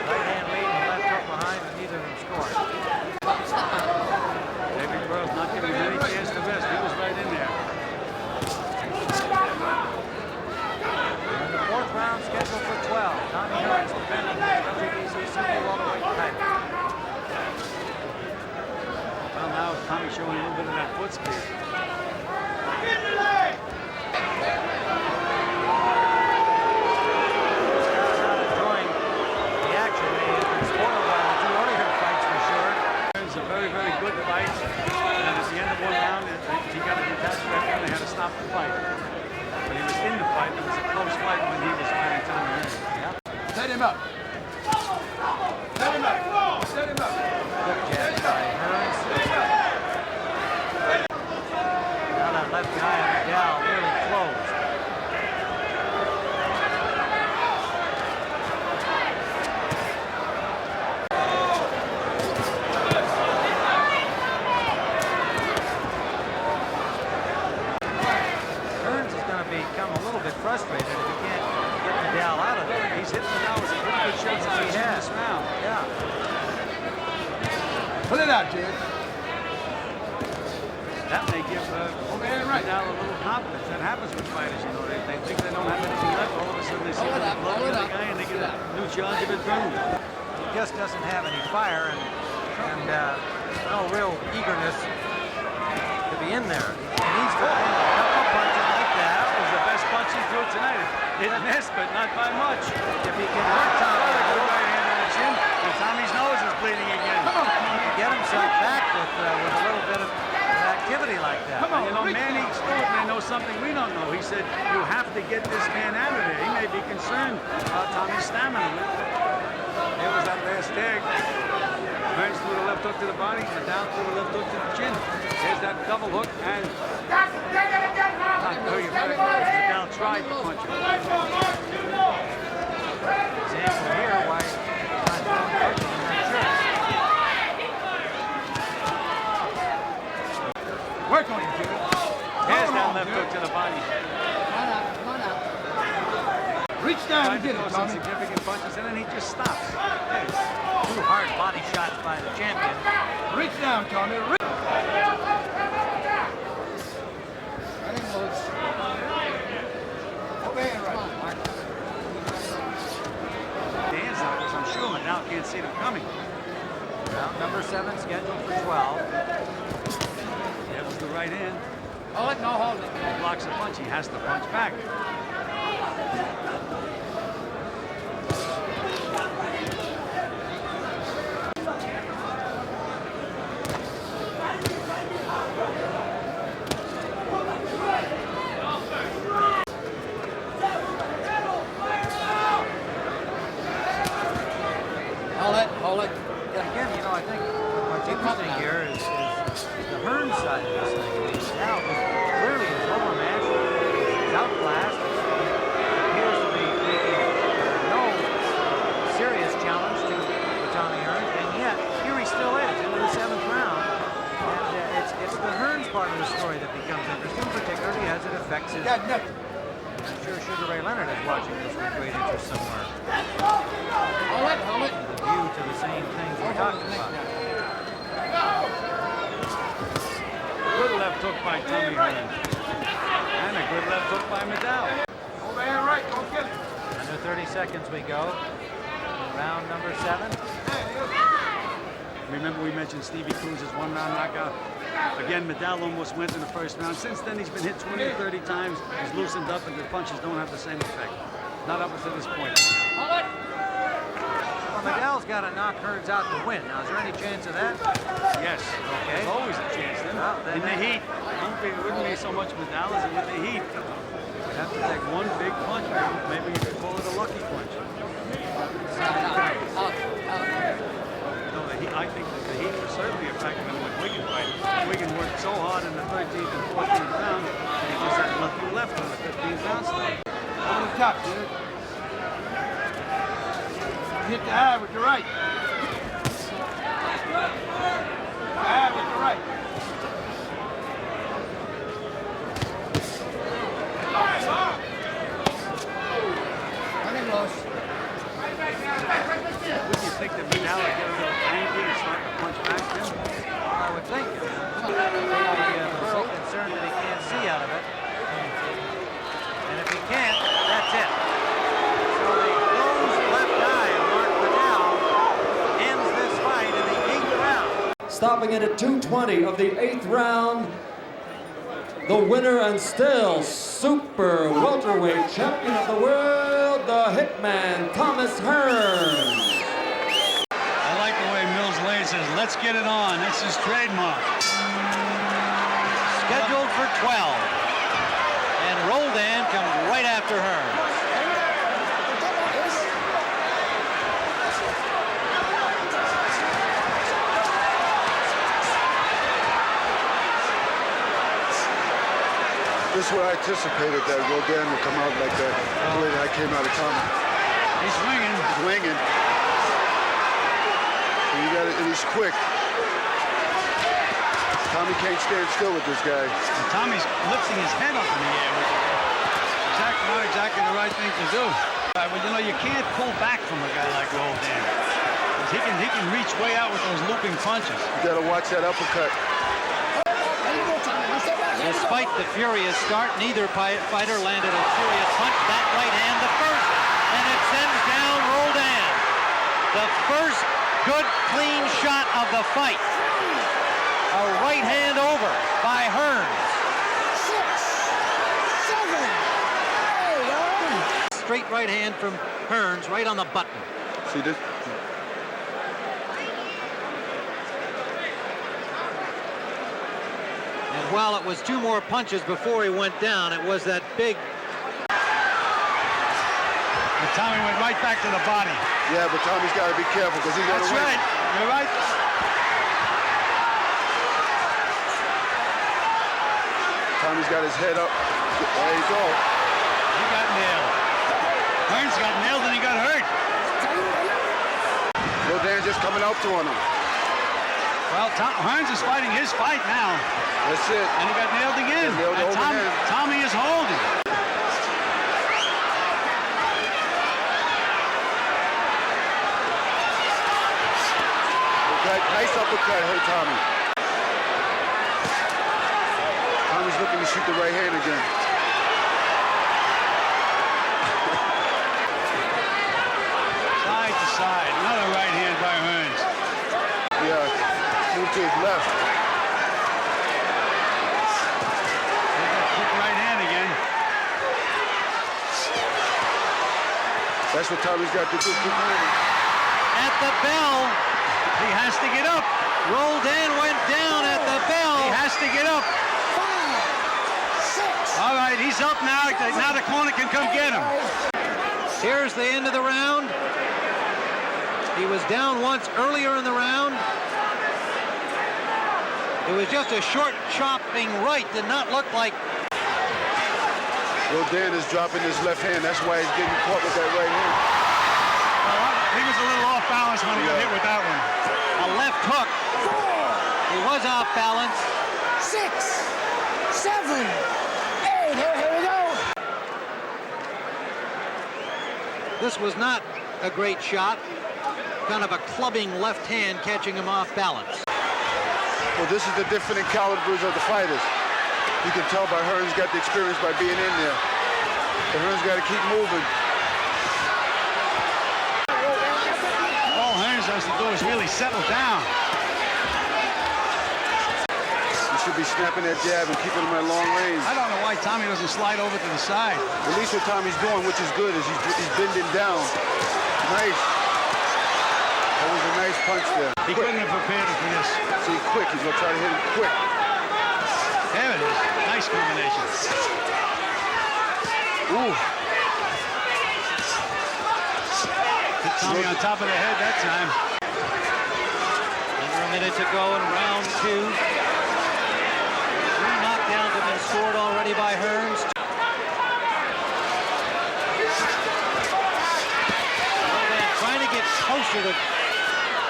Right hand lead and left hook behind, and neither of them scored. David Burrow's not giving him any chance to rest. He was right in there. And the 4th round scheduled for 12. Tommy Hearns defending the WBC Super Welterweight title. Well, now Tommy's showing a little bit of that foot speed. Enjoying the action. They've been spoiled by the 2 earlier fights for sure. It's a very, very good fight. And at the end of 1 round, he got a detached referee and they had to stop the fight. But he was in the fight. It was a close fight when he was fighting Tommy Hearns. Set him up. Set him up. Set him up. Good jab by Hearns. Now that left eye on Nadal really closed. hitting the now with some pretty good shots in this round. Yeah. Put it out, Jared. That may give Vidal a little confidence. That happens with fighters, you know. They think they don't have anything left. All of a sudden they see the blood of the guy and they get a new charge of adrenaline. He just doesn't have any fire and no real eagerness to be in there. He needs to land a couple of punches like that. That was the best punch he threw tonight. It missed, but not by much. If he can hurt Tommy, a good right hand on the chin, and Tommy's nose is bleeding again. Get himself back with a little bit of activity like that. Come on, you know, Manny Stewart may know something we don't know. He said, you have to get this man out of there. He may be concerned about Tommy's stamina. There was that last tag. Hearns threw the left hook to the body, and down threw the left hook to the chin. There's that double hook, and not very good. Vidal tried to punch him. Example here why he's not throwing punches in that shirt. Work on him, Jimmy. There's that left hook to the body. Come on out. Reach down and get it, some significant punches, and then he just stops. Two hard body shots by the champion. Reach down, Tommy. Hands up, because I'm sure Vidal can't see them coming. Round number 7 scheduled for 12. That was the right hand. Hold it, no hold it. He blocks a punch. He has to punch back. Hold it. Again, you know, I think what's interesting here is the Hearns side of this thing. Now, clearly is overmatched, he's outclassed, appears to be making no serious challenge to Tommy Hearns, and yet here he still is into the 7th round. And it's the Hearns part of the story that becomes interesting, particularly as it affects his. I'm sure Sugar Ray Leonard is watching this with great interest somewhere. Hold it. The view to the same things we're talking about. Good left hook by Tommy Hearns. And a good left hook by Vidal. Over here, right, go get it. Under 30 seconds we go. Round number 7. Remember we mentioned Stevie Cruz's 1-round knockout? Again, Vidal almost went in the first round. Since then, he's been hit 20 or 30 times. He's loosened up, and the punches don't have the same effect. Not up until this point. Hold it. Well, Vidal's got to knock Hearns out to win. Now, is there any chance of that? Yes. Okay. There's always a chance then. Well, then in the heat. It wouldn't be so much Vidal as with the heat. You'd have to take one big punch. Maybe you could call it a lucky punch. I think that the heat was certainly effective in what Wigan fight. Wigan worked so hard in the 13th and 14th round, and he just had nothing left on the 15th round start. On the top, dude. Hit the eye with the right. Eye with the right. Running loose. Wouldn't you think that Vidal would get a little angry and start to punch back to him? I would think. We're so concerned that he can't see out of it. And if he can't, that's it. So the closed left eye of Mark Vidal ends this fight in the 8th round. Stopping it at 2:20 of the 8th round, the winner and still super welterweight champion of the world, the Hitman, Thomas Hearns. I like the way Mills Lane says, let's get it on. That's his trademark. Scheduled for 12. And Roldan comes right after Hearns. This is what I anticipated, that Roldan would come out like that, the way that I came out of Tommy. He's swinging. He's winging. And you got it, and he's quick. Tommy can't stand still with this guy. And Tommy's lifting his head up in the air, which is not exactly the right thing to do. Well, you know, you can't pull back from a guy like Roldan. He can reach way out with those looping punches. You gotta watch that uppercut. Despite the furious start, neither fighter landed a furious punch. That right hand, the first, and it sends down Roldan. The first good, clean shot of the fight. A right hand over by Hearns. 6, 7, 8. Straight right hand from Hearns, right on the button. See this? And while it was 2 more punches before he went down, it was that big. And Tommy went right back to the body. Yeah, but Tommy's got to be careful because he's going to win. That's right. You're right. Tommy's got his head up. There you go. He got nailed. Hearns got nailed and he got hurt. Roldan's just coming out to him. Well, Hearns is fighting his fight now. That's it. And he got nailed again. Nailed and Tommy is holding. Nice uppercut hurt Tommy. Tommy's looking to shoot the right hand again. Side to side. Another right hand by Hearns. Yeah, move to his left. Quick right hand again. That's what Tommy's got to do. At the bell, he has to get up. Roldan went down at the bell. He has to get up. 5, 6. All right, he's up now. Now the corner can come get him. Here's the end of the round. He was down once earlier in the round. It was just a short chopping right. Did not look like. Roldan is dropping his left hand. That's why he's getting caught with that right hand. Well, he was a little off balance when he got hit with that one. A left hook. 4. He was off balance. 6, 7, 8. Here we go. This was not a great shot. Kind of a clubbing left hand catching him off balance. Well, this is the different calibers of the fighters. You can tell by Hearns got the experience by being in there. But Hearns got to keep moving. All Hearns has to do is really settle down. You should be snapping that jab and keeping him at long range. I don't know why Tommy doesn't slide over to the side. At least what Tommy's doing, which is good, is he's bending down. Nice. That was a nice punch there. He couldn't have prepared him for this. See, quick. He's going to try to hit him quick. There it is. Nice combination. Ooh. Hit Tommy on top of the head that time. Under a minute to go in round 2. 3 knockdowns have been scored already by Hearns. Roldan trying to get closer to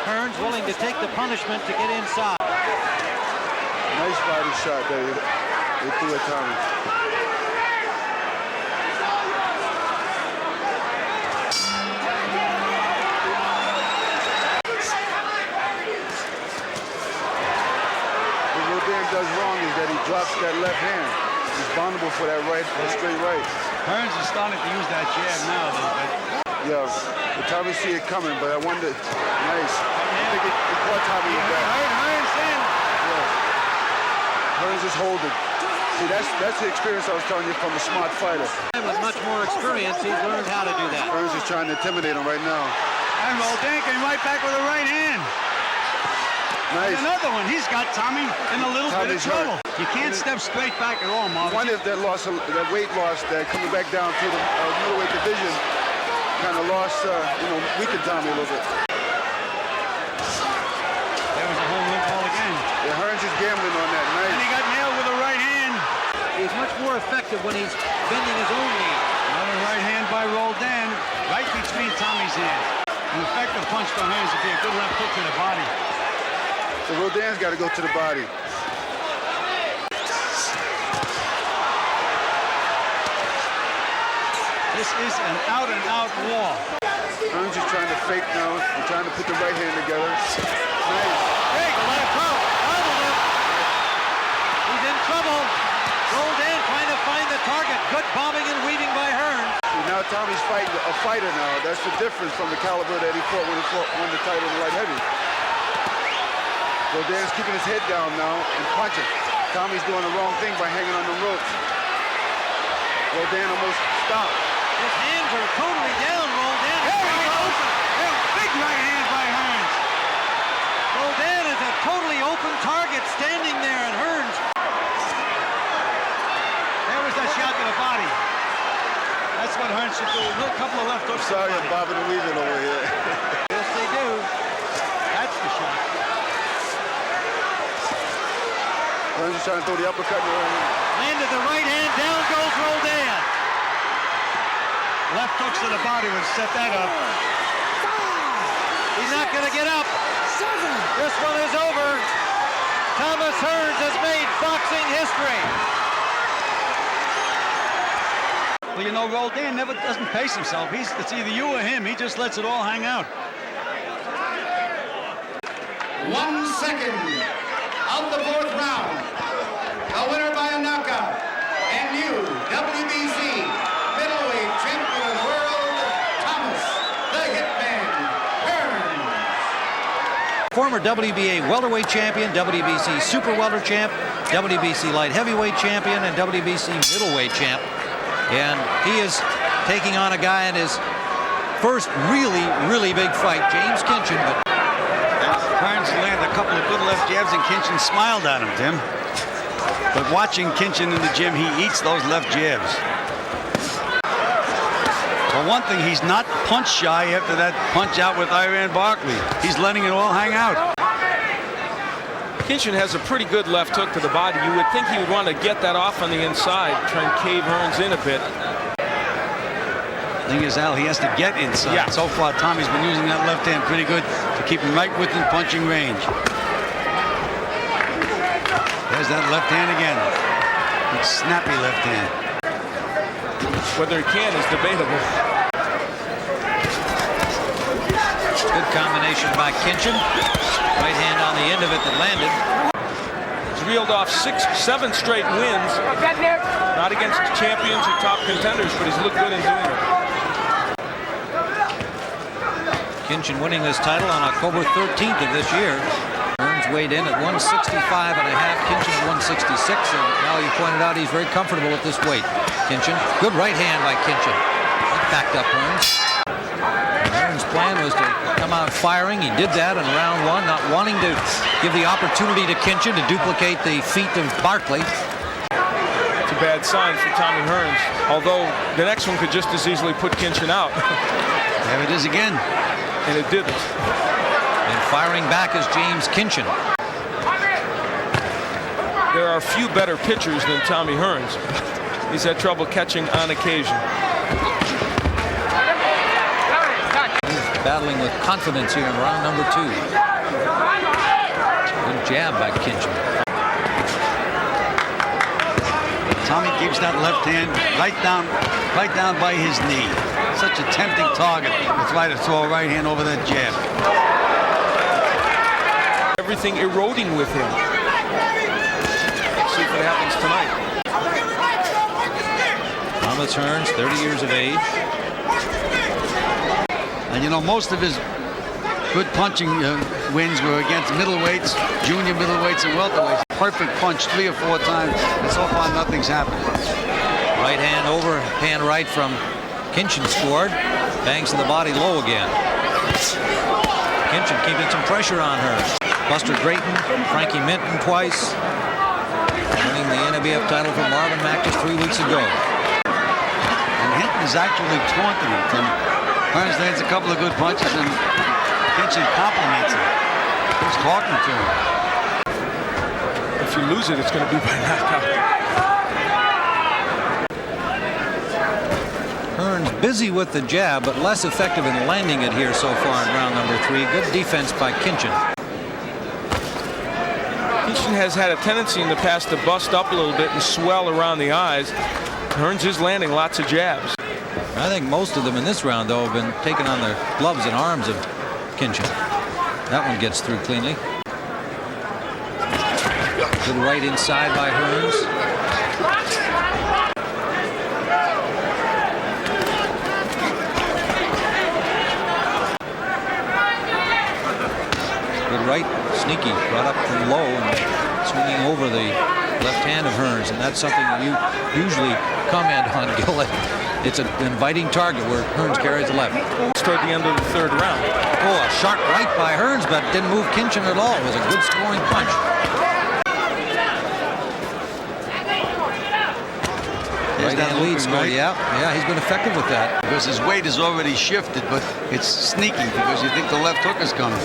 Hearns, willing to take the punishment to get inside. Nice body shot there. They threw at Tommy. What Roldan does wrong is that he drops that left hand. He's vulnerable for that straight right. Hearns is starting to use that jab now a little bit. Yeah, the Tommy see it coming, but I wonder. Nice. I think it caught Tommy in back. Hearns in. Hearns is holding. See, that's the experience I was telling you from a smart fighter. With much more experience, he's learned how to do that. Hearns is trying to intimidate him right now. And Roldan came right back with a right hand. Nice. And another one. He's got Tommy in a little bit of trouble. Hurt. You can't step straight back at all, Marvin. One if that weight loss, that coming back down to the middleweight division, kind of lost, weakened Tommy a little bit. There was a home run ball again. Yeah, Hearns is gambling on that. Nice. And he got nailed with a right hand. He's much more effective when he's bending his own knee. Another right hand by Roldan, right between Tommy's hands. An effective punch by Hearns would be a good left hook to the body. So Roldan's got to go to the body. This is an out-and-out war. Hearns is trying to fake now and trying to put the right hand together. Nice. Big left hook. He's in trouble. Roldan trying to find the target. Good bombing and weaving by Hearns. Now Tommy's fighting a fighter now. That's the difference from the caliber that he fought when he won the title in the light heavy. Roldan's keeping his head down now and punching. Tommy's doing the wrong thing by hanging on the ropes. Roldan almost stopped. His hands are totally down, Roldan. There he goes. Big right hand by Hearns. Roldan is a totally open target standing there, and Hearns. There was that shot to the body. That's what Hearns should do. A couple of left hooks. Sorry, I'm bobbing and weaving over here. Yes, they do. That's the shot. Hearns is trying to throw the uppercut in the right hand. Landed the right hand. Down goes Roldan. Left hooks to the body would set that up. He's not going to get up. This one is over. Thomas Hearns has made boxing history. Well, you know, Roldan never doesn't pace himself. It's either you or him. He just lets it all hang out. 1 second of the 4th round. A winner by a knockout. And new WBC middleweight champion of the world, Thomas the Hitman Hearns. Former WBA welterweight champion, WBC super welter champ, WBC light heavyweight champion, and WBC middleweight champ. And he is taking on a guy in his first really big fight, James Kinchen. But Hearns landed a couple of good left jabs, and Kinchen smiled at him, Tim. But watching Kinchen in the gym, he eats those left jabs. For one thing, he's not punch shy after that punch out with Iran Barkley. He's letting it all hang out. Kinchen has a pretty good left hook to the body. You would think he would want to get that off on the inside, try and cave Hearns in a bit. Thing is, Al, he has to get inside. Yeah. So far, Tommy's been using that left hand pretty good to keep him right within punching range. There's that left hand again. Big snappy left hand. Whether he can is debatable. good combination by Kinchen. Right hand on the end of it that landed. He's reeled off 6-7 straight wins. Not against champions or top contenders, but he's looked good in doing it. Kinchen winning this title on October 13th of this year. Hearns weighed in at 165 and a half. Kinchen at 166. And now you pointed out he's very comfortable at this weight. Kinchen, good right hand by Kinchen. That backed up Hearns. Hearns' plan was to come out firing. He did that in round one, not wanting to give the opportunity to Kinchen to duplicate the feat of Barkley. It's a bad sign for Tommy Hearns. Although the next one could just as easily put Kinchen out. There it is again. And it didn't. And firing back is James Kinchen. There are few better pitchers than Tommy Hearns. He's had trouble catching on occasion. He's battling with confidence here in round number 2. Good jab by Kinchen. Tommy keeps that left hand right down by his knee. Such a tempting target to try to throw a right hand over that jab. Everything eroding with him. Let's see if it happens tonight. Thomas Hearns, 30 years of age. And you know, most of his good punching wins were against middleweights, junior middleweights, and welterweights. Perfect punch 3 or 4 times, and so far nothing's happened. Right hand over, hand right from Kinchen scored. Bangs to the body low again. Kinchen keeping some pressure on her. Buster Drayton, Frankie Minton twice. Winning the NABF title from Marvin Mack just 3 weeks ago. And Hinton is actually taunting him. Hearns lands a couple of good punches and Kinchen compliments him. He's talking to him. If you lose it, it's going to be by knockout. Hearns busy with the jab, but less effective in landing it here so far in round number 3. Good defense by Kinchen. Kinchen has had a tendency in the past to bust up a little bit and swell around the eyes. Hearns is landing lots of jabs. I think most of them in this round, though, have been taking on the gloves and arms of Kinchen. That one gets through cleanly. Good right inside by Hearns. Good right, sneaky, brought up from low and swinging over the left hand of Hearns, and that's something that you usually comment on, Gillett. It's an inviting target where Hearns carries the left. Toward the end of the third round. Oh, a sharp right by Hearns, but didn't move Kinchen at all. It was a good scoring punch. Right hand lead score, yeah, he's been effective with that. Because his weight is already shifted, but it's sneaky because you think the left hook is coming.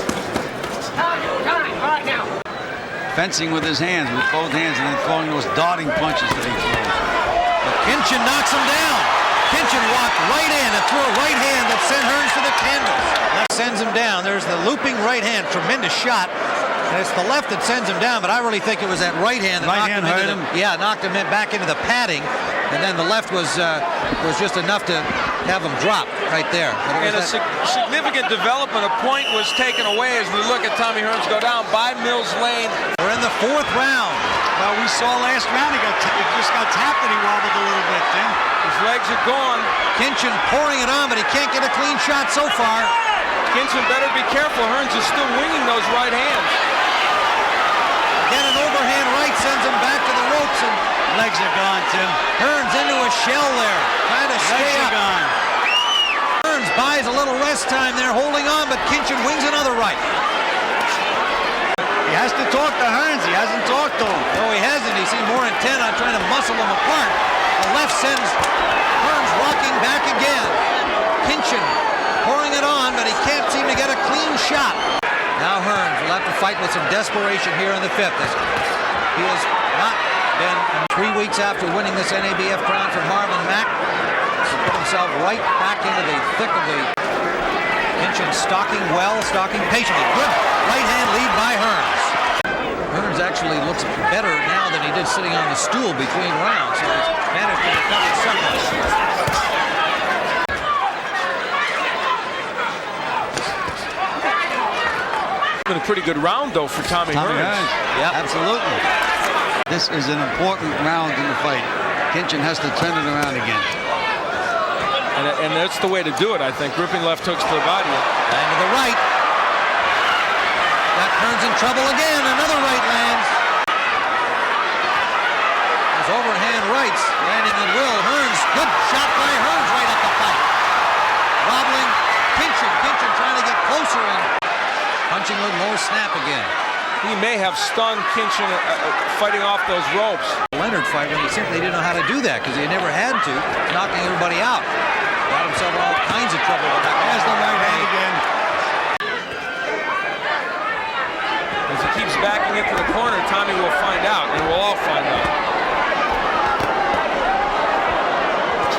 Fencing with his hands, with both hands, and then throwing those darting punches that he throws. But Kinchen knocks him down. Kinchen walked right in and threw a right hand that sent Hearns to the canvas. That sends him down. There's the looping right hand, tremendous shot. And it's the left that sends him down, but I really think it was that right hand that knocked him back into the padding. And then the left was just enough to have him drop right there. And a significant development, a point was taken away as we look at Tommy Hearns go down by Mills Lane. We're in the fourth round. Well, we saw last round he just got tapped and he wobbled a little bit, Tim. His legs are gone. Kinchen pouring it on, but he can't get a clean shot so far. Kinchen better be careful. Hearns is still winging those right hands. Again, an overhand right sends him back to the ropes, and legs are gone, Tim. Hearns into a shell there, trying to stay legs up. Are gone. Hearns buys a little rest time there, holding on, but Kinchen wings another right. He has to talk to Hearns. He hasn't talked to him. No, he hasn't. He seemed more intent on trying to muscle him apart. The left sends Hearns rocking back again. Kinchen pouring it on, but he can't seem to get a clean shot. Now Hearns will have to fight with some desperation here in the fifth. He has not been 3 weeks after winning this NABF crown from Marvin Mack. He's put himself right back into the thick of the Kinchen stalking well, stalking patiently. Good right hand lead by Hearns. Hearns actually looks better now than he did sitting on the stool between rounds, so he's managed to recover somewhat. It's been a pretty good round, though, for Tommy Hearns. Yeah, absolutely. This is an important round in the fight. Kinchen has to turn it around again. And that's the way to do it, I think. Ripping left hooks to the body. And to the right. Got Hearns in trouble again. Another right lands. Those overhand rights landing at will. Hearns, good shot by Hearns right at the fight. Wobbling Kinchen. Kinchen trying to get closer and punching with more snap again. He may have stunned Kinchen fighting off those ropes. Leonard fight when he simply didn't know how to do that because he never had to, knocking everybody out. Got himself in all kinds of trouble. There's the right hand again. As he keeps backing into the corner, Tommy will find out, and we'll all find out.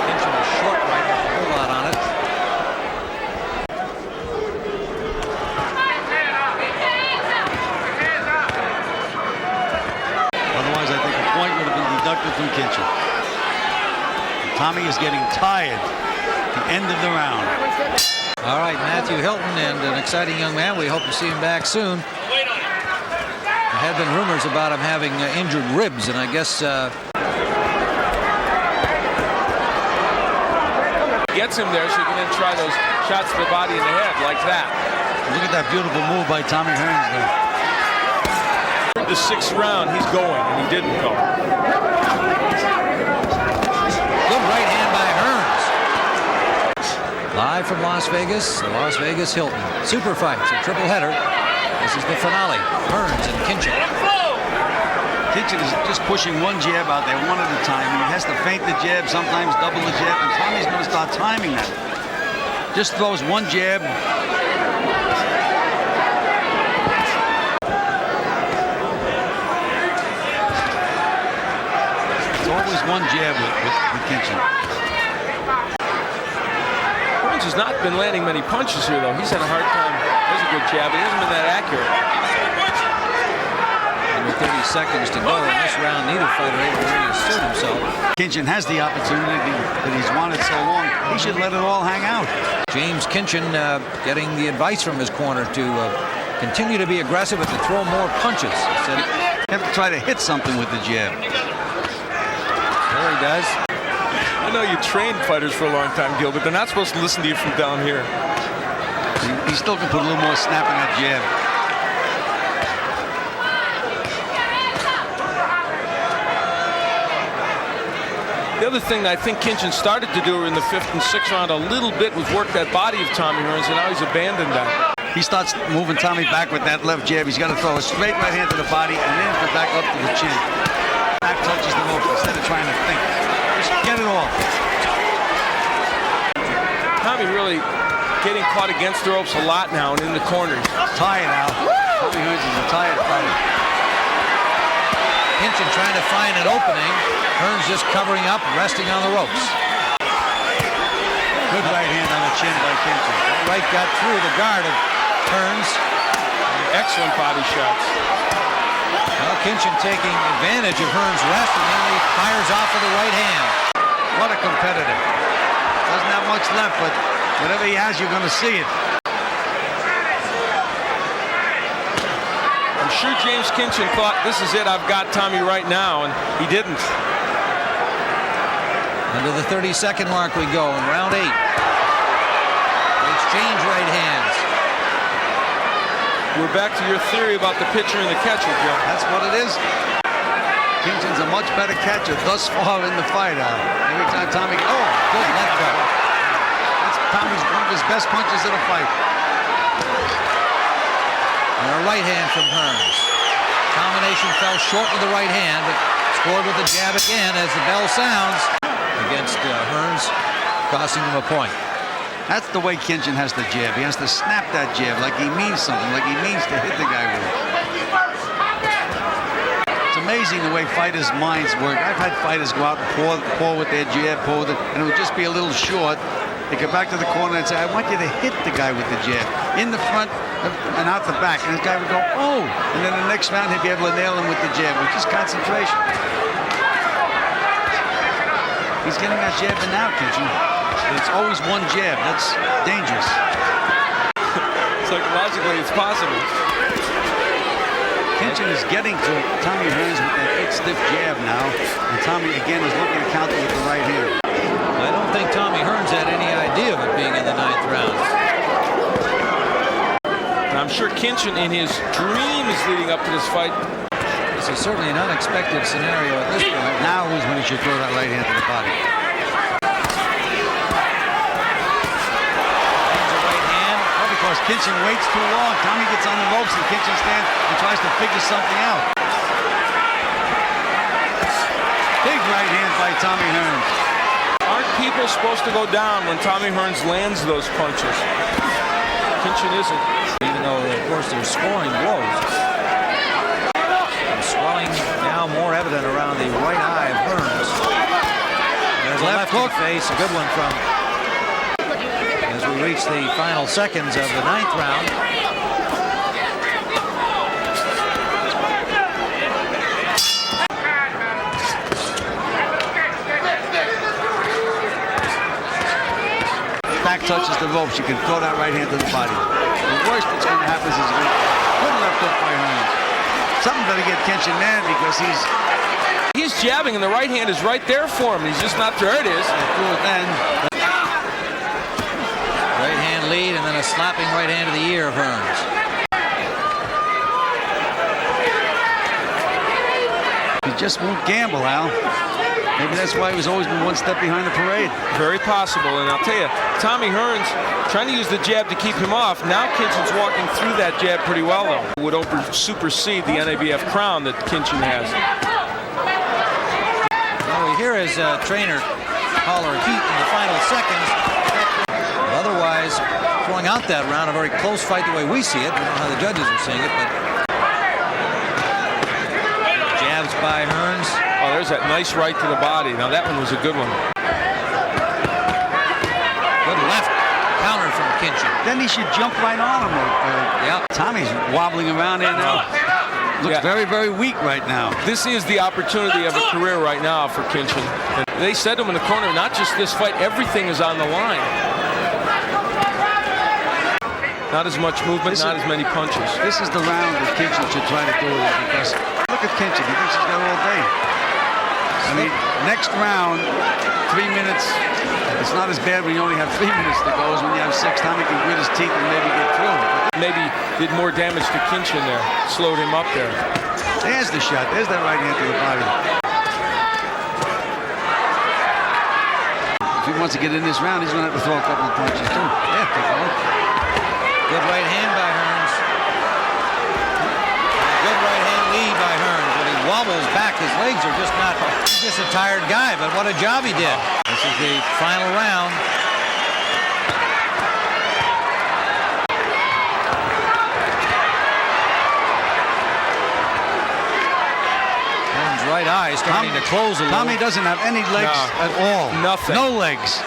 Kinchen is short right, a whole lot on it. Otherwise, I think a point would have been deducted from Kinchen. Tommy is getting tired. The end of the round. All right, Matthew Hilton, and an exciting young man. We hope to see him back soon. There have been rumors about him having injured ribs, and I guess gets him there so he can then try those shots to the body and the head like that. Look at that beautiful move by Tommy Hearns there. The sixth round, he's going, and he didn't go. Good right hand by Hearns. Live from Las Vegas, the Las Vegas Hilton. Super fights, a triple header. This is the finale. Hearns and Kinchen. Kinchen is just pushing one jab out there, one at a time. He has to feint the jab, sometimes double the jab, and Tommy's going to start timing that. Just throws one jab. It's always one jab with Kinchen. Hearns has not been landing many punches here, though. He's had a hard time. There's a good jab. He hasn't been that accurate. And with 30 seconds to go in this round. Neither fighter able to really assert himself. Kinchen has the opportunity that he's wanted so long. He should let it all hang out. James Kinchen getting the advice from his corner to continue to be aggressive but to throw more punches. He said, you have to try to hit something with the jab. There he does. I know you trained fighters for a long time, Gil, but they're not supposed to listen to you from down here. He still can put a little more snap in that jab. The other thing that I think Kinchen started to do in the 5th and 6th round a little bit was work that body of Tommy Hearns, and now he's abandoned that. He starts moving Tommy back with that left jab. He's got to throw a straight right hand to the body and then go back up to the chin. Back touches the ropes instead of trying to think. Just get it off. Tommy really getting caught against the ropes a lot now and in the corners. Tired now. Tommy Hearns is a tired fighter. Kinchen trying to find an opening. Hearns just covering up, resting on the ropes. Good right hand on the chin by Kinchen. That right got through the guard of Hearns. Excellent body shots. Now Kinchen taking advantage of Hearns' rest, and then he fires off with the right hand. What a competitor. Doesn't have much left, but whatever he has, you're going to see it. I'm sure James Kinchen thought, this is it, I've got Tommy right now, and he didn't. Under the 30-second mark we go in round 8. They exchange right hands. We're back to your theory about the pitcher and the catcher, Joe. That's what it is. Kinchen's a much better catcher thus far in the fight. Every time Tommy, oh, good left hook. That's Tommy's one of his best punches of the fight. And a right hand from Hearns. Combination fell short with the right hand, but scored with the jab again as the bell sounds against Hearns, costing him a point. That's the way Kinchen has to jab. He has to snap that jab like he means something, like he means to hit the guy with it. It's amazing the way fighters' minds work. I've had fighters go out and pour with their jab, pour with it, and it would just be a little short. They go back to the corner and say, I want you to hit the guy with the jab in the front and out the back. And the guy would go, oh. And then the next round, he'd be able to nail him with the jab, which is concentration. He's getting that jab in now, Kinchen. It's always one jab. That's dangerous. Psychologically, it's possible. Kinchen is getting to Tommy Hearns with that big stiff jab now. And Tommy, again, is looking to counter with the right hand. I don't think Tommy Hearns had any idea of it being in the 9th round. And I'm sure Kinchen, in his dreams leading up to this fight, this is certainly an unexpected scenario at this point. Now is when he should throw that right hand to the body. Because Kinchen waits too long. Tommy gets on the ropes and Kinchen stands and tries to figure something out. Big right hand by Tommy Hearns. Aren't people supposed to go down when Tommy Hearns lands those punches? Kinchen isn't. Even though, of course, they're scoring blows. The swelling now more evident around the right eye of Hearns. There's a left hook face, a good one from as we reach the final seconds of the 9th round. Back touches the ropes. You can throw that right hand to the body. The worst that's going to happen is a good left hook by Hearns. Something better get Kinchen mad because he's jabbing and the right hand is right there for him. He's just not there. It is. Threw it then. Right hand lead and then a slapping right hand to the ear of Hearns. He just won't gamble, Al. Maybe that's why he was always been one step behind the parade. Very possible. And I'll tell you, Tommy Hearns trying to use the jab to keep him off. Now Kinchen's walking through that jab pretty well, though. Would supersede the NABF crown that Kinchen has. Well, we hear his trainer holler heat in the final seconds. Otherwise, throwing out that round, a very close fight the way we see it. We don't know how the judges are seeing it, but jabs by Hearns. Oh, there's that nice right to the body. Now that one was a good one. Good left counter from Kinchen. Then he should jump right on him. Yeah. Tommy's wobbling around there now. Looks very, very weak right now. This is the opportunity of a career right now for Kinchen. And they said to him in the corner, not just this fight, everything is on the line. Not as much movement, not as many punches. This is the round that Kinchen should try to do it in, because look at Kinchen. He thinks he's got all day. I mean, next round, 3 minutes. It's not as bad when you only have 3 minutes to go as when you have 6. Tommy can grit his teeth and maybe get through. Maybe did more damage to Kinchen there. Slowed him up there. There's the shot. There's that right hand to the body. If he wants to get in this round, he's going to have to throw a couple of punches too. Yeah, take a look. Good right hand by Hearns. Good right hand lead by Hearns. When he wobbles back, his legs are just not. He's just a tired guy, but what a job he did. This is the final round. Hearns' right eye is starting to close a little. Tommy doesn't have any legs at all. Nothing. No legs.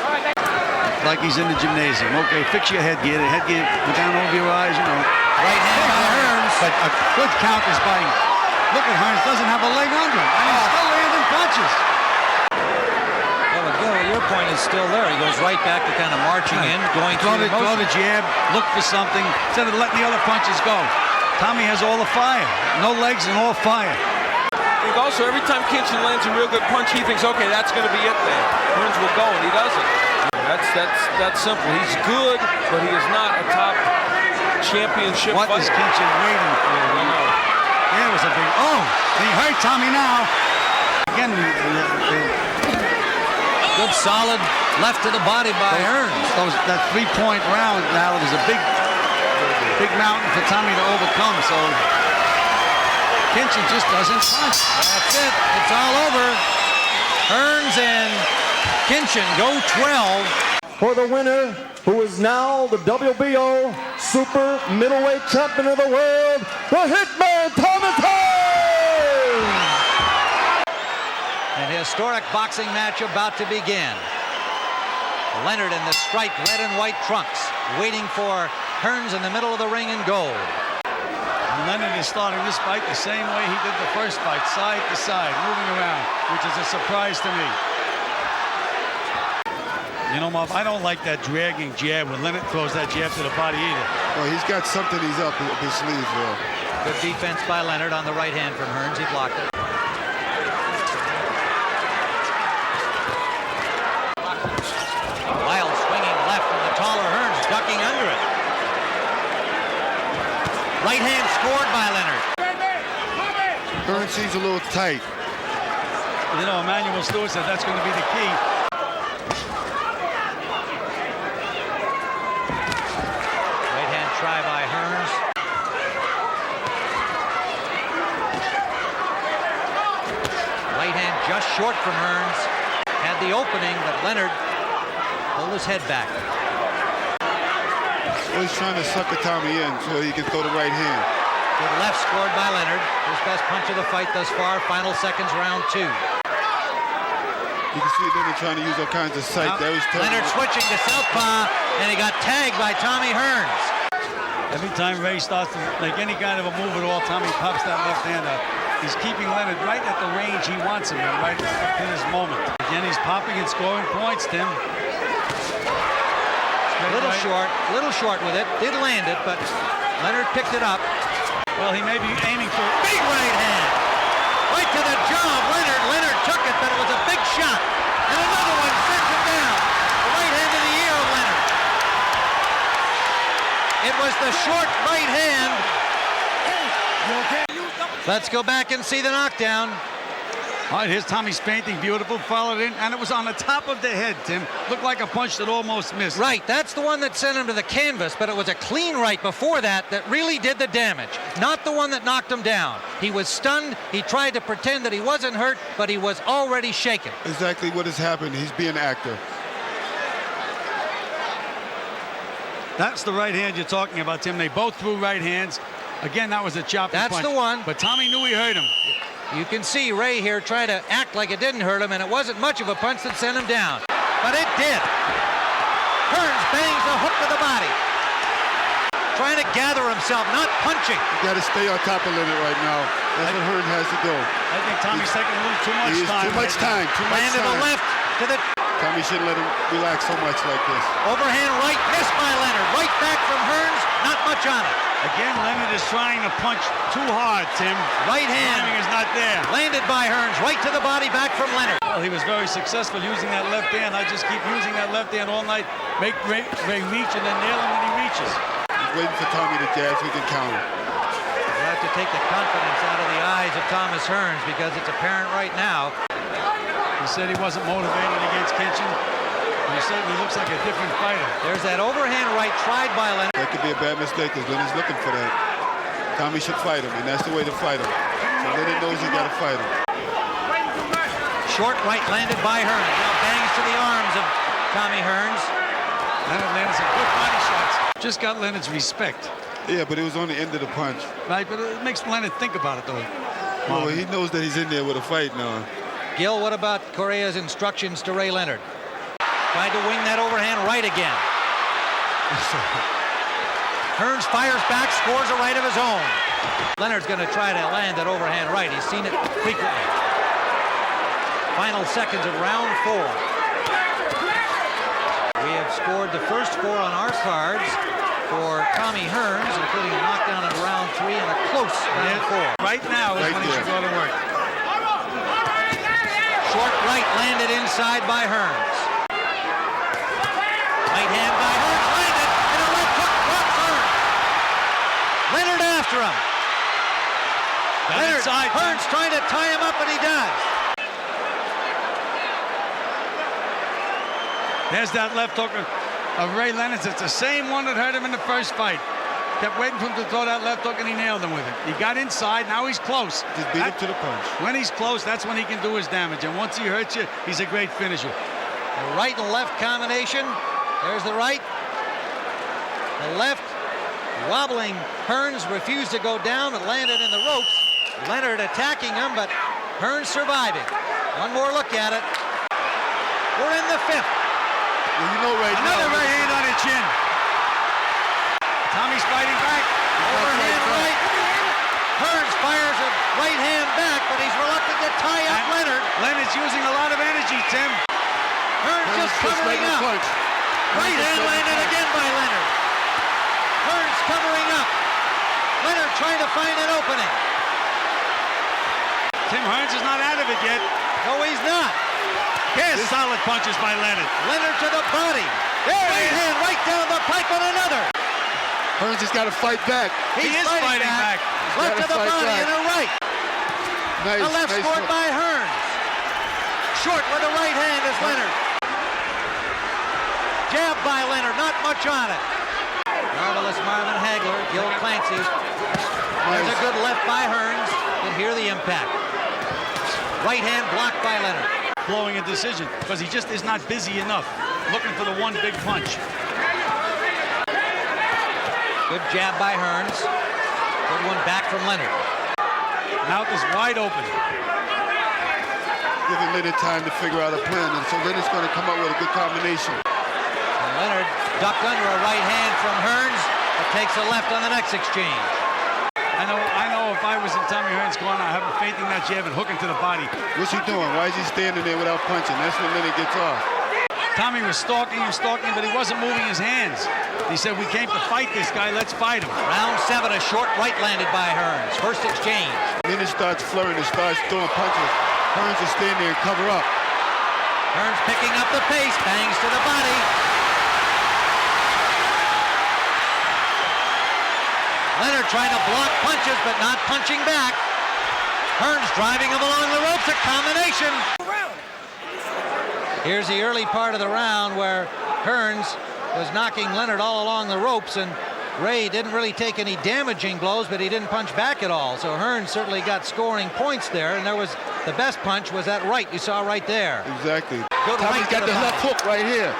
Like he's in the gymnasium. Okay, fix your headgear. The headgear down over your eyes, you know. Right hand by Hearns. But a good count is by. Look at Hearns, doesn't have a leg under him. And he's still landing punches. Well, Gil, your point is still there. He goes right back to kind of marching in, going through the Throw motion. the jab, look for something, instead of letting the other punches go. Tommy has all the fire. No legs and all fire. I think also every time Kinchen lands a real good punch, he thinks, okay, that's going to be it then. Hearns will go, and he doesn't. That's simple. He's good, but he is not a top championship What fighter. is Kinchen waiting for? I don't know. There was a big, he hurt Tommy now. Again, good solid left to the body by Hearns. That 3-point round now is a big mountain for Tommy to overcome. So Kinchen just doesn't punch. That's it. It's all over. Hearns and Kinchen go 12. For the winner, who is now the WBO Super Middleweight Champion of the World, the Hitman, Thomas Hearns! An historic boxing match about to begin. Leonard in the striped red and white trunks, waiting for Hearns in the middle of the ring in gold. And Leonard is starting this fight the same way he did the first fight, side to side, moving around, which is a surprise to me. You know, Marv, I don't like that dragging jab when Leonard throws that jab to the body either. Well, he's got something he's up his sleeve for. Good defense by Leonard on the right hand from Hearns. He blocked it. Wild swinging left from the taller Hearns, ducking under it. Right hand scored by Leonard. Hearns seems a little tight. You know, Emmanuel Stewart said that's going to be the key. Try by Hearns. Right hand just short from Hearns. Had the opening, but Leonard pulled his head back. Well, he's trying to sucker Tommy in so he can throw the right hand. Good left scored by Leonard. His best punch of the fight thus far. Final seconds, round 2. You can see Leonard trying to use all kinds of sight. Leonard switching to southpaw, and he got tagged by Tommy Hearns. Every time Ray starts to make any kind of a move at all, Tommy pops that left hand up. He's keeping Leonard right at the range he wants him in, right up in his moment. Again, he's popping and scoring points, Tim. Little short with it. Did land it, but Leonard picked it up. Well, he may be aiming for big right hand. Right to the jaw of Leonard. Leonard took it, but it was a big shot. And another one sends him down. The right hand to the ear of Leonard. It was the short right hand. Let's go back and see the knockdown. All right, here's Tommy's painting. Beautiful, followed in, and it was on the top of the head, Tim. Looked like a punch that almost missed. Right, that's the one that sent him to the canvas, but it was a clean right before that that really did the damage. Not the one that knocked him down. He was stunned. He tried to pretend that he wasn't hurt, but he was already shaken. Exactly what has happened. He's being an actor. That's the right hand you're talking about, Tim. They both threw right hands. Again, that was a chopping punch. That's the one. But Tommy knew he hurt him. You can see Ray here try to act like it didn't hurt him, and it wasn't much of a punch that sent him down. But it did. Hearns bangs a hook to the body. trying to gather himself, not punching. You got to stay on top of Leonard right now. That's what Hearns has to do. I think Tommy's taking a little too much time. Too much time. Landed the left to the... Tommy shouldn't let him relax so much like this. Overhand right, missed by Leonard. Right back from Hearns, not much on it. Again, Leonard is trying to punch too hard, Tim. Right hand. Timing is not there. Landed by Hearns, right to the body, back from Leonard. Well, he was very successful using that left hand. I just keep using that left hand all night. Make reach and then nail him when he reaches. He's waiting for Tommy to jab so he can counter. You have to take the confidence out of the eyes of Thomas Hearns because it's apparent right now. He said he wasn't motivated against Kinchen. He certainly looks like a different fighter. There's that overhand right tried by Leonard. That could be a bad mistake because Leonard's looking for that. Tommy should fight him, and that's the way to fight him. So Leonard knows he got to fight him. Short right landed by Hearns. Now bangs to the arms of Tommy Hearns. Leonard landed some good body shots. Just got Leonard's respect. Yeah, but it was on the end of the punch. Right, but it makes Leonard think about it, though. Well, he knows that he's in there with a fight now. Gil, what about Correa's instructions to Ray Leonard? Tried to wing that overhand right again. Hearns fires back, scores a right of his own. Leonard's going to try to land that overhand right. He's seen it frequently. Final seconds of round 4. We have scored the first 4 on our cards for Tommy Hearns, including a knockdown in round 3 and a close round 4. Right now is when he should go to work. Short right landed inside by Hearns. Right hand by Hearns, landed, and a left hook drops Hearns. Leonard after him. Leonard, Hearns trying to tie him up, and he does. There's that left hook of Ray Leonard's. It's the same one that hurt him in the first fight. Kept waiting for him to throw that left hook, and he nailed him with it. He got inside. Now he's close. Just beat him to the punch. When he's close, that's when he can do his damage. And once he hurts you, he's a great finisher. The right and left combination. There's the right. The left wobbling. Hearns refused to go down, but landed in the ropes. Leonard attacking him, but Hearns surviving. One more look at it. We're in the 5th. Well, you know right now. Another right hand on the chin. Tommy's fighting back. Overhand right. Hearns fires a right hand back, but he's reluctant to tie up Leonard. Leonard's using a lot of energy, Tim. Hearns just covering up. Right hand landed again by Leonard. Hearns covering up. Leonard trying to find an opening. Tim Hearns is not out of it yet. No, he's not. Yes, solid punches by Leonard. Leonard to the body. Right hand right down the pipe on another. Hearns has got to fight back. He's fighting back. Left to the body and a right. Nice, a left scored by Hearns. Short with the right hand is Leonard. Jab by Leonard, not much on it. Marvelous Marvin Hagler, Gil Clancy. There's a good left by Hearns. You can hear the impact. Right hand blocked by Leonard. Blowing a decision because he just is not busy enough. Looking for the one big punch. Good jab by Hearns. Good one back from Leonard. Mouth is wide open. Giving Leonard time to figure out a plan, and so Leonard's going to come up with a good combination. And Leonard ducked under a right hand from Hearns, but takes a left on the next exchange. I know if I was in Tommy Hearns' corner, I have a fainting that jab and hooking to the body. What's he doing? Why is he standing there without punching? That's when Leonard gets off. Tommy was stalking him, but he wasn't moving his hands. He said, we came to fight this guy, let's fight him. Round 7, a short right landed by Hearns. First exchange. Leonard starts flurrying and starts throwing punches. Hearns will stand there and cover up. Hearns picking up the pace, bangs to the body. Leonard trying to block punches, but not punching back. Hearns driving him along the ropes, a combination. Here's the early part of the round where Hearns was knocking Leonard all along the ropes, and Ray didn't really take any damaging blows, but he didn't punch back at all. So Hearns certainly got scoring points there, and there was the best punch was that right you saw right there. Exactly. Good Tommy's right got the left hook right here.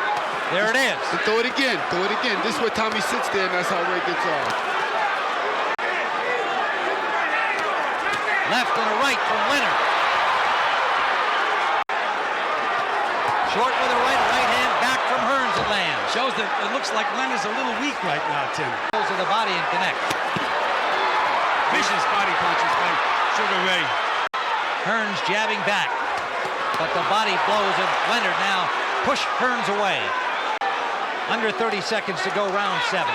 There it is. And throw it again. Throw it again. This is where Tommy sits there, and that's how Ray gets off. Left and a right from Leonard. Short with a right hand back from from Hearns it lands. Shows that it looks like Leonard's a little weak right now, Tim. Goes to the body and connects. Vicious body punches by Sugar Ray. Hearns jabbing back, but the body blows of Leonard now push Hearns away. Under 30 seconds to go, round 7.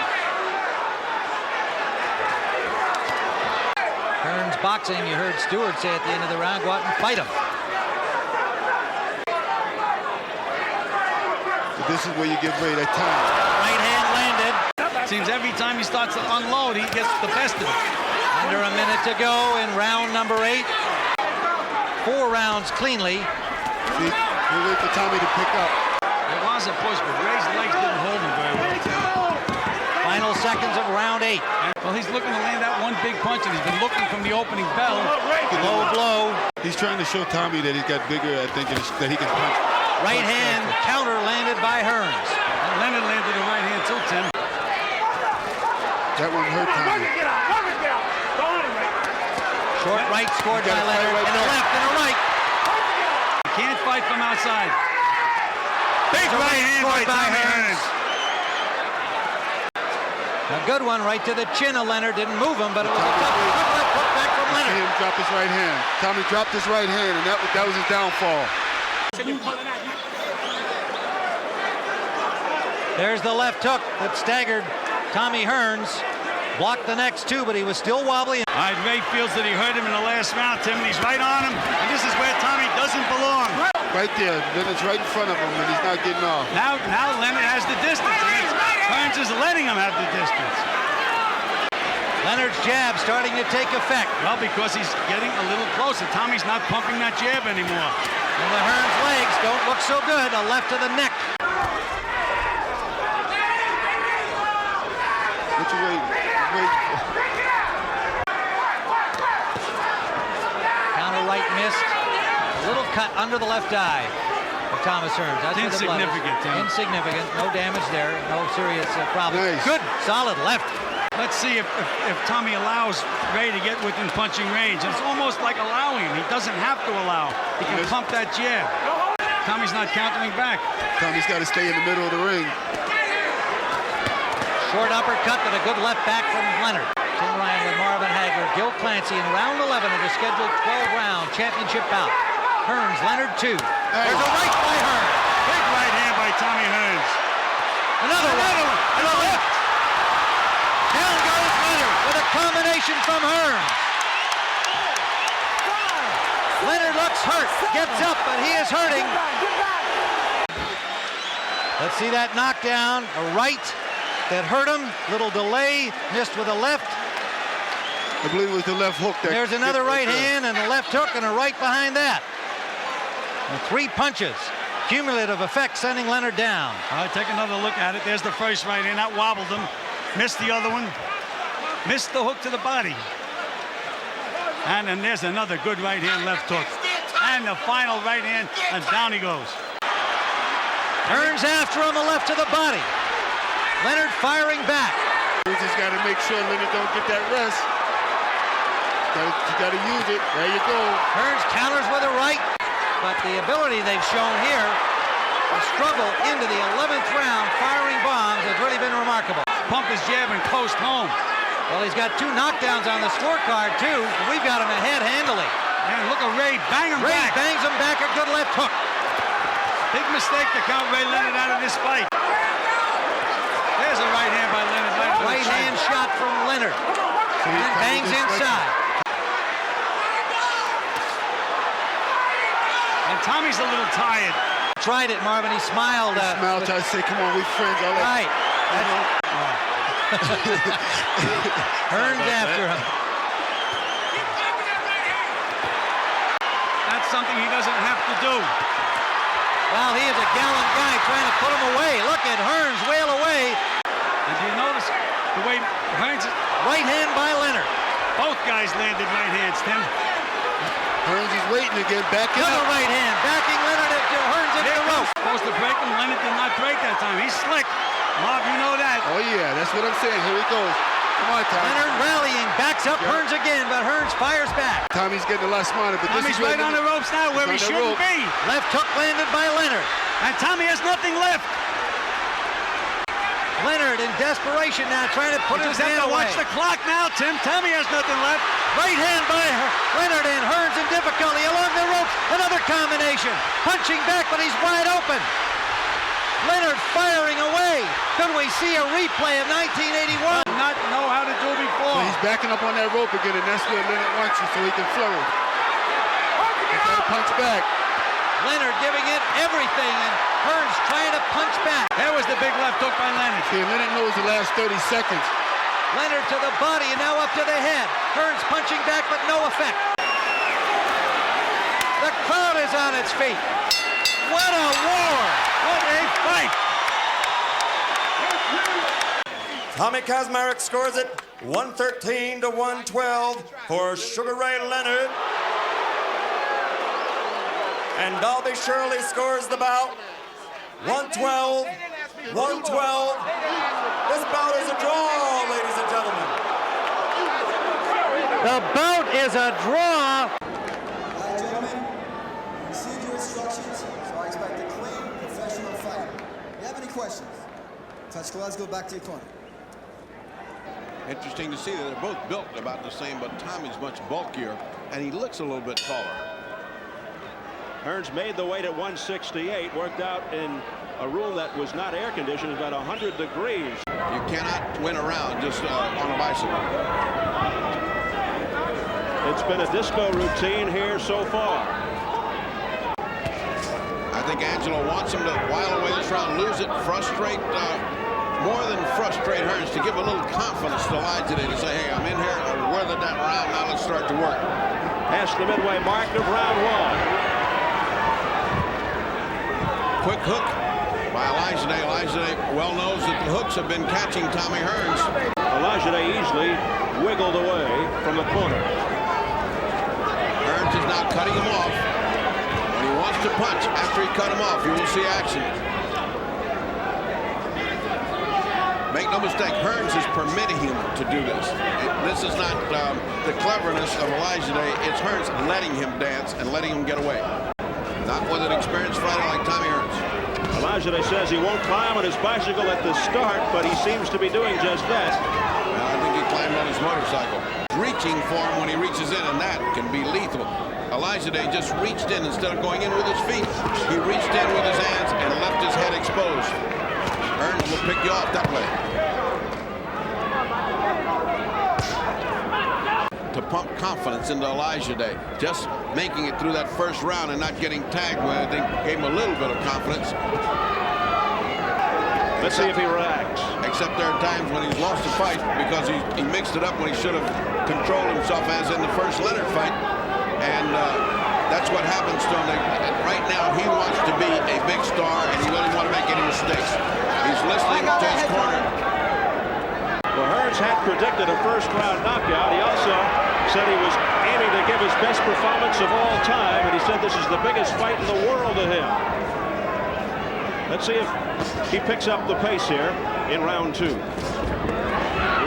Hearns boxing, you heard Stewart say at the end of the round, go out and fight him. This is where you give Ray that time. Right hand landed. Seems every time he starts to unload, he gets the best of it. Under a minute to go in round number 8. 4 rounds cleanly. See, we wait for Tommy to pick up. There was a push, but Ray's legs didn't hold him very well, Tim. Final seconds of round 8. Well, he's looking to land that one big punch, and he's been looking from the opening bell. Low blow. He's trying to show Tommy that he's got bigger, I think, that he can punch. Right hand counter landed by Hearns. And Leonard landed a right hand too, Tim. That one hurt Tommy. Short right scored by Leonard, and a left and a right. You can't fight from outside. Big right hand by Hearns. A good one right to the chin of Leonard. Didn't move him, but it was a tough left hook back from Leonard. See him drop his right hand. Tommy dropped his right hand, and that was his downfall. There's the left hook that staggered Tommy Hearns. Blocked the next 2, but he was still wobbly. All right, Ray feels that he hurt him in the last round, Tim, and he's right on him. And this is where Tommy doesn't belong. Right there. Leonard's right in front of him, and he's not getting off. Now Leonard has the distance. Hearns is letting him have the distance. Leonard's jab starting to take effect. Well, because he's getting a little closer. Tommy's not pumping that jab anymore. And the Hearns legs don't look so good. A left to the neck. What you waiting? Counter right missed. A little cut under the left eye of Thomas Hearns. That's insignificant, Tim. Insignificant. No damage there. No serious problem. Nice. Good, solid left. Let's see if Tommy allows Ray to get within punching range. It's almost like allowing him. He doesn't have to allow. He can pump that jab. Tommy's not countering back. Tommy's got to stay in the middle of the ring. Short uppercut, but a good left back from Leonard. Tim Ryan with Marvin Hagler, Gil Clancy in round 11 of the scheduled 12-round championship bout. Hearns, Leonard 2. There's a right by Hearns. Big right hand by Tommy Hearns. Another one. And a left. Down goes Leonard with a combination from Hearns. Leonard looks hurt. Gets up, but he is hurting. Let's see that knockdown. A right that hurt him. Little delay. Missed with a left. I believe it was the left hook. There's another right hand and a left hook and a right behind that. And 3 punches. Cumulative effect sending Leonard down. All right, take another look at it. There's the first right hand. That wobbled him. Missed the other one. Missed the hook to the body. And then there's another good right hand left hook. And the final right hand, and down he goes. Hearns after him, a left to the body. Leonard firing back. You just got to make sure Leonard don't get that rest. You got to use it. There you go. Hearns counters with a right, but the ability they've shown here, the struggle into the 11th round, firing bombs, has really been remarkable. Pump his jab and coast home. Well, he's got 2 knockdowns on the scorecard, too. We've got him ahead handily. And look at Ray bang him back. Ray bangs him back, a good left hook. Big mistake to count Ray Leonard out of this fight. There's a right hand by Leonard. Right hand shot from Leonard. And bangs inside. And Tommy's a little tired. Tried it, Marvin. He smiled. He smiled, tried to say, come on, we friends. Right. Hearns after him. That's something he doesn't have to do. Well, he is a gallant guy trying to put him away. Look at Hearns wail away. And do you notice the way Hearns... Right hand by Leonard. Both guys landed right hands, Tim. Hearns is waiting again, backing up. Another right hand, backing Leonard into Hearns into the rope. Supposed to break him. Leonard did not break that time. He's slick. Marv, you know that. Oh, yeah, that's what I'm saying. Here he goes. Come on, Tommy. Leonard rallying, backs up Hearns again, but Hearns fires back. Tommy's getting a lot smarter, but Tommy's right on the ropes now where he shouldn't be. Left hook landed by Leonard. And Tommy has nothing left. Leonard in desperation now, trying to put his hand away. Watch the clock now, Tim. Tommy has nothing left. Right hand by Leonard, and Hearns in difficulty along the ropes. Another combination. Punching back, but he's wide open. Leonard firing away. Could we see a replay of 1981? Not know how to do it before. So he's backing up on that rope again, and that's where Leonard wants you so he can flourish. He's got to punch back. Leonard giving it everything, and Hearns trying to punch back. There was the big left hook by Leonard. Yeah, Leonard knows the last 30 seconds. Leonard to the body and now up to the head. Hearns punching back, but no effect. The crowd is on its feet. What a war! What a fight! Tommy Kazmarek scores it 113 to 112 for Sugar Ray Leonard. And Dalby Shirley scores the bout 112, 112. This bout is a draw, ladies and gentlemen. The bout is a draw. All right, gentlemen, received your instructions, so I expect a clean, professional fight. If you have any questions, touch gloves, go back to your corner. Interesting to see that they're both built about the same, but Tommy's much bulkier, and he looks a little bit taller. Hearns made the weight at 168, worked out in a room that was not air conditioned, about 100 degrees. You cannot win a round just on a bicycle. It's been a disco routine here so far. I think Angelo wants him to while away this round, lose it, frustrate, more than frustrate Hearns, to give a little confidence to Olajide to say, hey, I'm in here, I weathered that round, now let's start to work. Past the midway mark of round one. Quick hook by Olajide. Olajide well knows that the hooks have been catching Tommy Hearns. Olajide easily wiggled away from the corner. Hearns is now cutting him off. When he wants to punch, after he cut him off, you will see action. Make no mistake, Hearns is permitting him to do this. This is not the cleverness of Olajide. It's Hearns letting him dance and letting him get away. Not with an experienced fighter like Tommy Hearns. Olajide says he won't climb on his bicycle at the start, but he seems to be doing just that. Well, I think he climbed on his motorcycle. Reaching for him when he reaches in, and that can be lethal. Olajide just reached in instead of going in with his feet. He reached in with his hands and left his head exposed. Hearns will pick you off that way. To pump confidence into Olajide. Just making it through that first round and not getting tagged, I think gave him a little bit of confidence. Let's see if he reacts. Except there are times when he's lost a fight because he mixed it up when he should have controlled himself, as in the first Leonard fight. And that's what happens to him. Right now, he wants to be a big star, and he doesn't want to make any mistakes. He's listening to his corner. Well, Hearns had predicted a first-round knockout. He also said he was aiming to give his best performance of all time, and he said this is the biggest fight in the world to him. Let's see if he picks up the pace here in round two.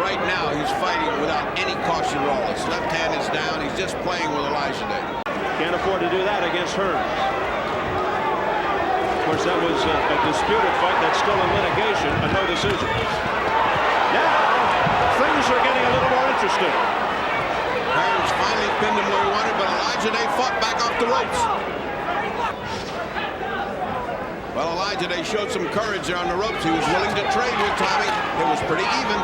Right now, he's fighting without any caution at all. His left hand is down. He's just playing with Olajide. Can't afford to do that against Hearns. Of course, that was a disputed fight that's still in litigation, a no decision. Now, things are getting a little more interesting. Hearns finally pinned him where he wanted, but Olajide fought back off the ropes. Well, Olajide showed some courage there on the ropes. He was willing to trade with Tommy. It was pretty even.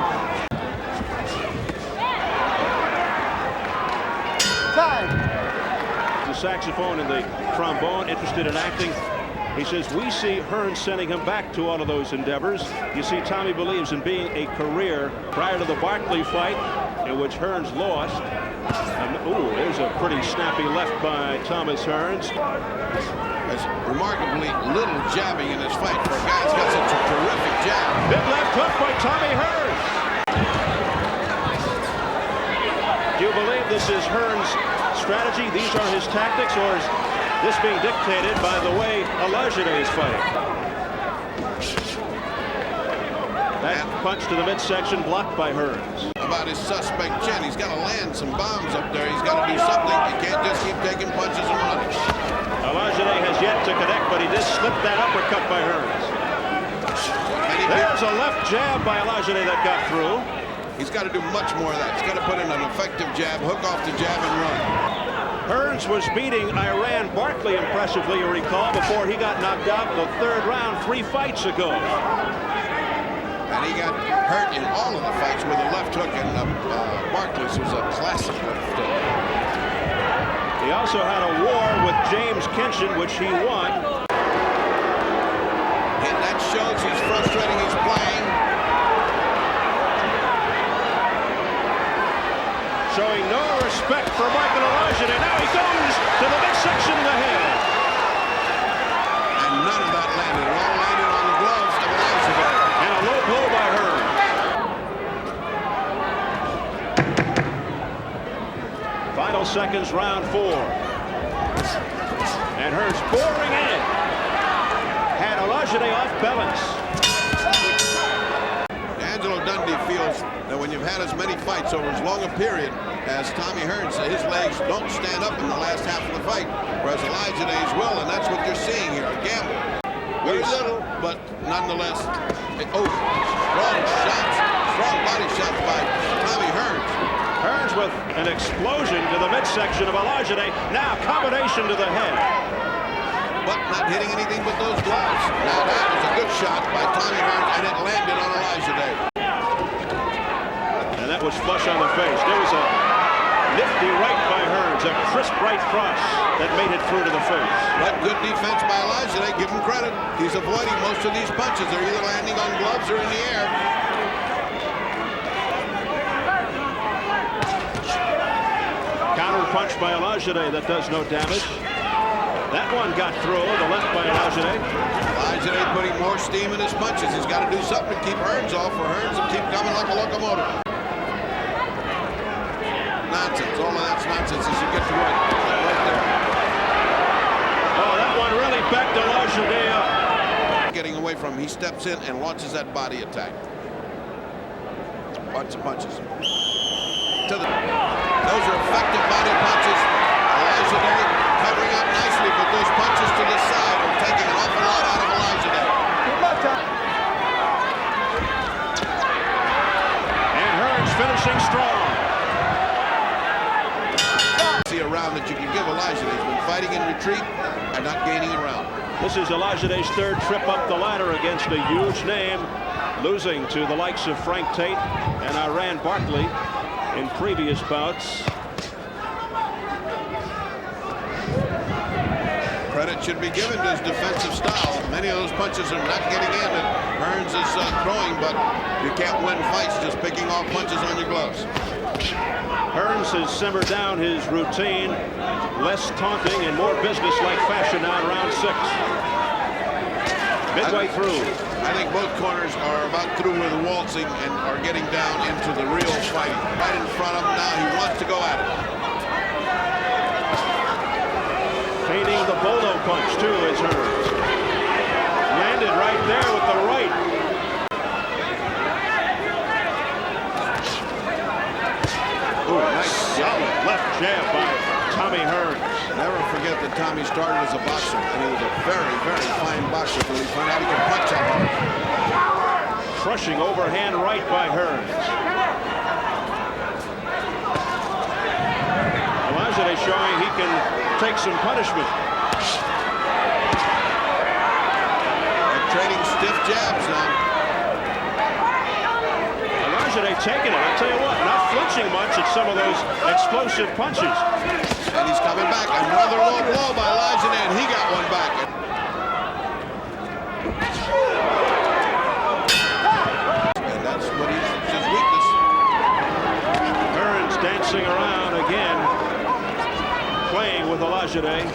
The saxophone and the trombone, interested in acting. He says, we see Hearns sending him back to all of those endeavors. You see, Tommy believes in being a career. Prior to the Barkley fight, in which Hearns lost. Ooh, there's a pretty snappy left by Thomas Hearns. There's remarkably little jabbing in this fight for a guy who's got such a terrific jab. Big left hook by Tommy Hearns. Do you believe this is Hearns' strategy? These are his tactics, or is this being dictated by the way Olajide is fighting? That punch to the midsection blocked by Hearns. About his suspect chin. He's got to land some bombs up there. He's got to do something. He can't just keep taking punches and running. Olajide has yet to connect, but he did slip that uppercut by Hearns. Many There's a left jab by Olajide that got through. He's got to do much more of that. He's got to put in an effective jab, hook off the jab, and run. Hearns was beating Iran Barkley impressively, you recall, before he got knocked out in the third round 3 fights ago. And he got hurt in all of the fights with a left hook, and Barkley's was a classic left hook. He also had a war with James Kinchen, which he won. And that shows he's frustrating his playing. Showing no respect for Michael Olajide. Now he goes to the midsection of the head. And none of that landed. It all landed on the gloves of Olajide. And a low blow by Hearns. Final seconds, round 4. And Hearns boring in. Had Olajide off balance. Angelo Dundee feels that when you've had as many fights over as long a period as Tommy Hearns, his legs don't stand up in the last half of the fight, whereas Olajide's will, and that's what you're seeing here, a gamble. Very little, but nonetheless, strong shots, strong body shots by Tommy Hearns. Hearns with an explosion to the midsection of Olajide. Now combination to the head. But not hitting anything but those gloves. Now that was a good shot by Tommy Hearns, and it landed on Olajide. And that was flush on the face. There was a nifty right by Hearns, a crisp right cross that made it through to the face. But good defense by Olajide. Give him credit. He's avoiding most of these punches. They're either landing on gloves or in the air. Counter punch by Olajide that does no damage. That one got through, the left by Olajide. Olajide putting more steam in his punches. He's got to do something to keep Hearns off, or Hearns will keep coming like a locomotive. Nonsense. All of that's nonsense. He should get to work right there. Oh, that one really backed Olajide up. Getting away from him, he steps in and launches that body attack. Bunch of punches. Those are effective body punches. Olajide covering up nicely, but those punches to the side are taking an awful lot out of Olajide. And Hearns finishing strong. See a round that you can give Olajide. He's been fighting in retreat and not gaining a round. This is Olajide's third trip up the ladder against a huge name, losing to the likes of Frank Tate and Iran Barkley in previous bouts. Credit should be given to his defensive style. Many of those punches are not getting in that Hearns is throwing, but you can't win fights just picking off punches on your gloves. Hearns has simmered down his routine, less taunting and more business-like fashion now in round 6. Midway through. I think both corners are about through with waltzing and are getting down into the real fighting. Right in front of him now, he wants to go at it. Feigning the bolo punch, too, is Hearns. Landed right there with the right. Ooh, nice solid left jab by Tommy Hearns. Never forget that Tommy started as a boxer, and he was a very, very fine boxer until he found out he could punch that hard. Crushing overhand right by Hearns. Olajide showing he can take some punishment. And trading stiff jabs now. Olajide taking it. I'll tell you what, not flinching much at some of those explosive punches. And he's coming back. Another low blow by Olajide, and he got one back. And that's what it's his weakness. Hearns dancing around again, playing with Olajide.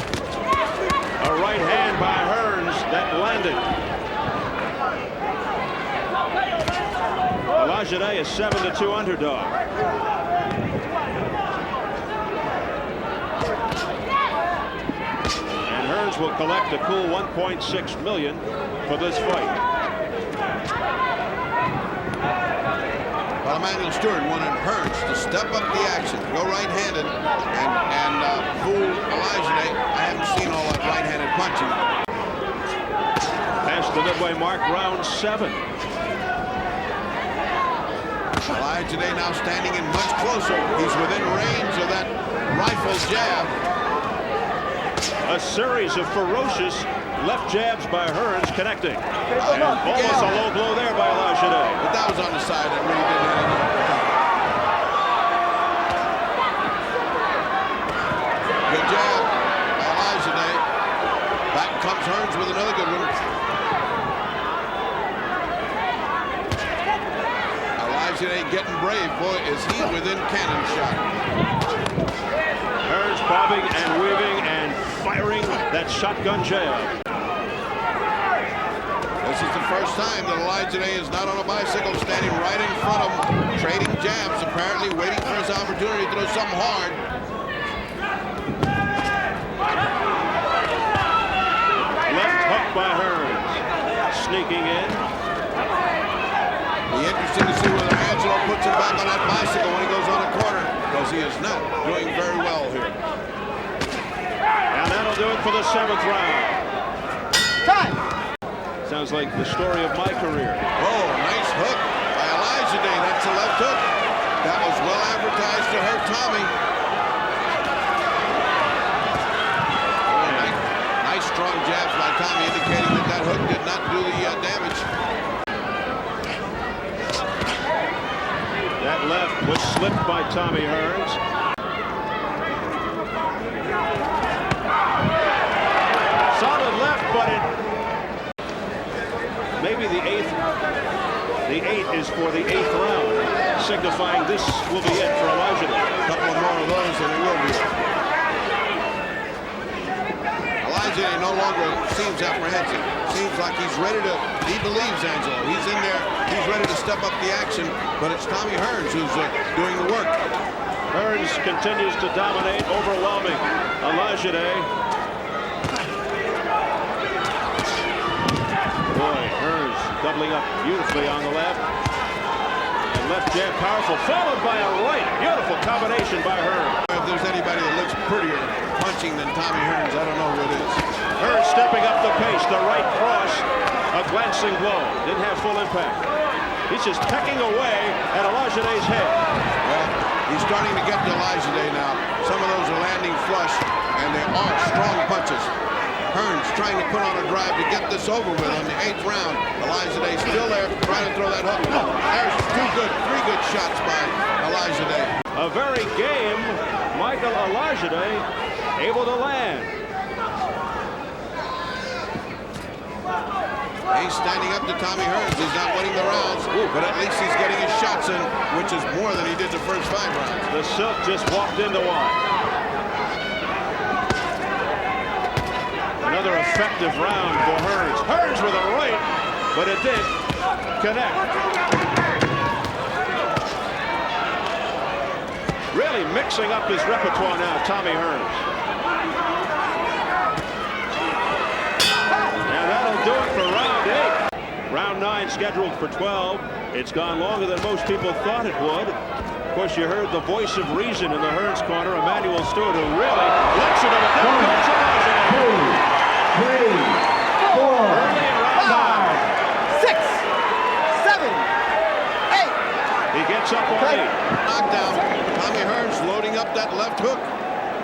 A right hand by Hearns that landed. Olajide is 7-2 underdog. And Hearns will collect a cool $1.6 million for this fight. Well, Emmanuel Stewart wanted Hearns to step up the action, go right-handed, and fool Olajide. I haven't seen all that right-handed punching. Past the midway mark, round 7. Olajide now standing in much closer. He's within range of that rifle jab. A series of ferocious left jabs by Hearns connecting. And almost a low blow there by Olajide. But that was on the side. That really didn't hit anything. Good jab by Olajide. Back comes Hearns with another good one. Olajide getting brave. Boy, is he within cannon shot. Hearns bobbing and weaving and firing that shotgun jab. This is the first time that Olajide is not on a bicycle, standing right in front of him, trading jabs, apparently waiting for his opportunity to throw something hard. Left hook by Hearns. Sneaking in. Be interesting to see whether Angelo puts him back on that bicycle when he goes on a corner, because he is not doing very well here. And that'll do it for the 7th round. Time! Sounds like the story of my career. Oh, nice hook by Olajide. That's a left hook. That was well advertised to hurt Tommy. Oh, nice strong jabs by Tommy, indicating that that hook did not do the damage. That left was slipped by Tommy Hearns. Solid left, but it... Maybe the 8th. The 8 is for the 8th round, signifying this will be it for Olajide. A couple of more of those and it will be. Olajide no longer seems apprehensive. Seems like he's ready to, he believes Angelo. He's in there, he's ready to step up the action, but it's Tommy Hearns who's doing the work. Hearns continues to dominate, overwhelming Olajide. Boy, Hearns doubling up beautifully on the left. And left jab powerful, followed by a right. Beautiful combination by Hearns. If there's anybody that looks prettier punching than Tommy Hearns, I don't know who it is. Hearns stepping up the pace, the right cross, a glancing blow. Didn't have full impact. He's just pecking away at Olajide's head. Well, he's starting to get to Olajide now. Some of those are landing flush, and they are strong punches. Hearns trying to put on a drive to get this over with on the 8th round. Olajide still there, trying to throw that hook. Oh, there's three good shots by Olajide. A very game Michael Olajide able to land. He's standing up to Tommy Hearns. He's not winning the rounds, but at least he's getting his shots in, which is more than he did the first 5 rounds. The Silk just walked into one. Another effective round for Hearns. Hearns with a right, but it did connect. Really mixing up his repertoire now, Tommy Hearns. And that'll do it for round 8. Round 9 scheduled for 12. It's gone longer than most people thought it would. Of course, you heard the voice of reason in the Hearns corner, Emmanuel Stewart, who really lets it over. Down goes Olajide. 2, 3, 4, Early in round 5, 6, 7, 8. He gets up on 8. Knockdown. Tommy Hearns loading up that left hook.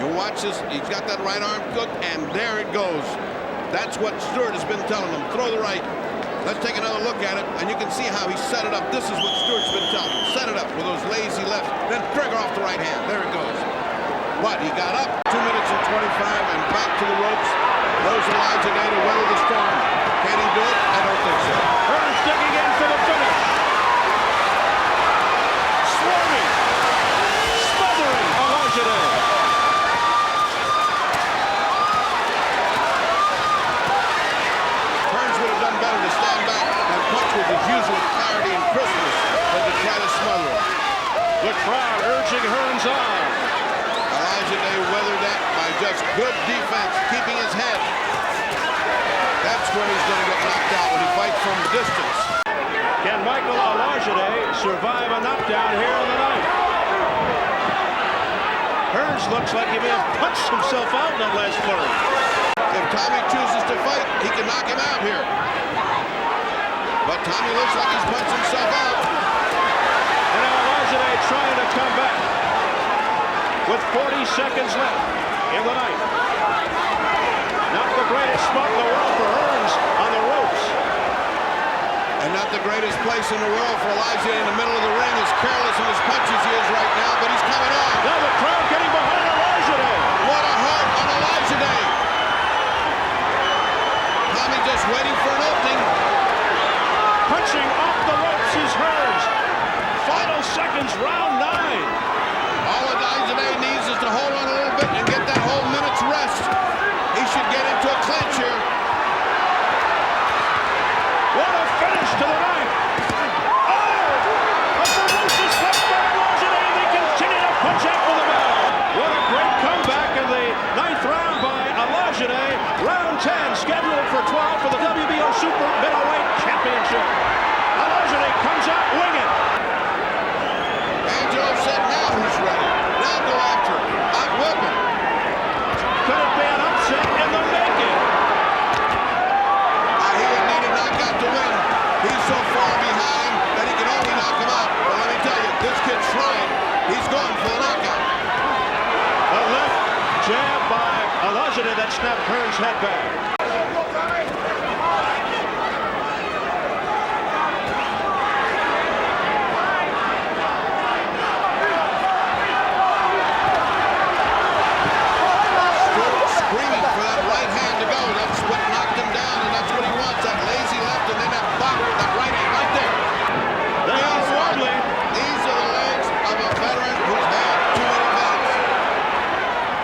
You watch this. He's got that right arm cooked, and there it goes. That's what Stewart has been telling him. Throw the right. Let's take another look at it, and you can see how he set it up. This is what Stewart's been telling him. Set it up with those lazy lefts, then trigger off the right hand. There it goes. But he got up 2 minutes and 25 and back to the ropes. Those Olajide to weather the storm. Can he do it? I don't think so. Hearns digging in for the finish. Swarming. Smothering Olajide. Hearns would have done better to stand back and punch with his usual clarity and crispness than to try to smother him. The crowd urging Hearns on. Olajide weathered that by just good defense, keeping his head. That's where he's going to get knocked out when he fights from distance. Can Michael Olajide survive a knockdown here in the night? Hearns looks like he may have punched himself out in that last flurry. If Tommy chooses to fight, he can knock him out here. But Tommy looks like he's punched himself out. And Olajide trying to come back with 40 seconds left in the night. Not the greatest spot in the world for Hearns on the ropes. And not the greatest place in the world for Olajide in the middle of the ring, as careless in his punches he is right now, but he's coming on. Now the crowd getting behind Olajide. What a heart on Olajide. Tommy just waiting for an opening. Punching off the ropes is Hearns. Final seconds, round 9. All Olajide needs is to hold on a little bit and get that whole minute's rest. He should get into a clinch here. What a finish to the night. Oh! A ferocious left by Olajide. They continue to punch after the bell. What a great comeback in the 9th round by Olajide. Round 10 scheduled for 12 for the WBO Super Middleweight Championship. Olajide comes out winging. Angelo said now who's ready. Now go after him. Outwhip him. Could it be an upset in the making? He would need a knockout to win. He's so far behind that he can only knock him out. But let me tell you, this kid's trying. He's going for the knockout. A left jab by Olajide that snapped Hearns' head back. Screaming for that right hand to go. That's what knocked him down, and that's what he wants. That lazy left, and then that bop, that right hand right there. They are wobbling. These are the legs of a veteran who's had too many battles.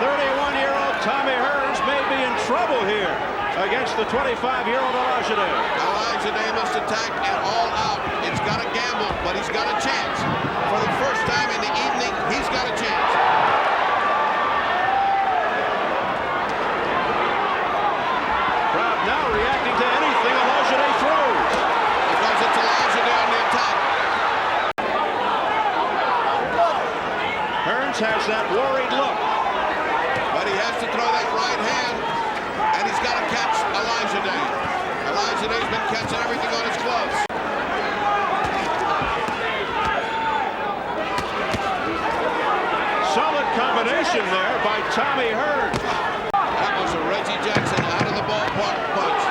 31-year-old Tommy Hearns may be in trouble here against the 25-year-old Olajide. Olajide must attack and all out. It's got a gamble, but he's got a chance. For the first time in the evening, he's got a chance. Crowd now reacting to anything Olajide throws. Because it's Olajide on the attack. Hearns has that worried look. But he has to throw that right hand, and he's got to catch Olajide. Olajide's been catching everything on his gloves. Solid combination there by Tommy Hearns. That was a Reggie Jackson out of the ballpark punch.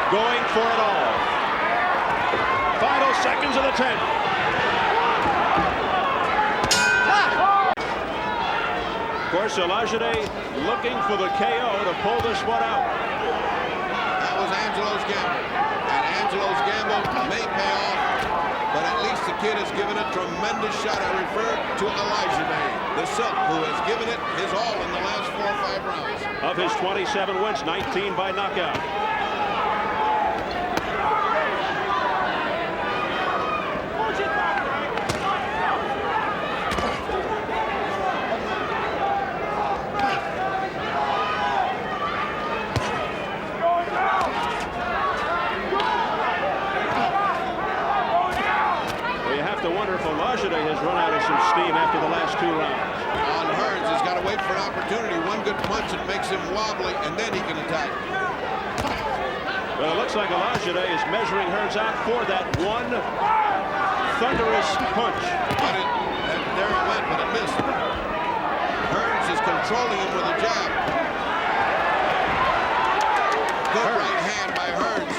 Going for it all. Final seconds of the 10th. Of course, Olajide looking for the KO to pull this one out. That was Angelo's gamble. And Angelo's gamble may pay off, but at least the kid has given a tremendous shot. I refer to Olajide, the Silk, who has given it his all in the last 4 or 5 rounds. Of his 27 wins, 19 by knockout. Olajide has run out of some steam after the last 2 rounds. On Hearns, he's got to wait for an opportunity. One good punch that makes him wobbly, and then he can attack. Well, it looks like Olajide is measuring Hearns out for that one thunderous punch. But there it went, but it missed. Hearns is controlling him with a jab. Good right hand by Hearns.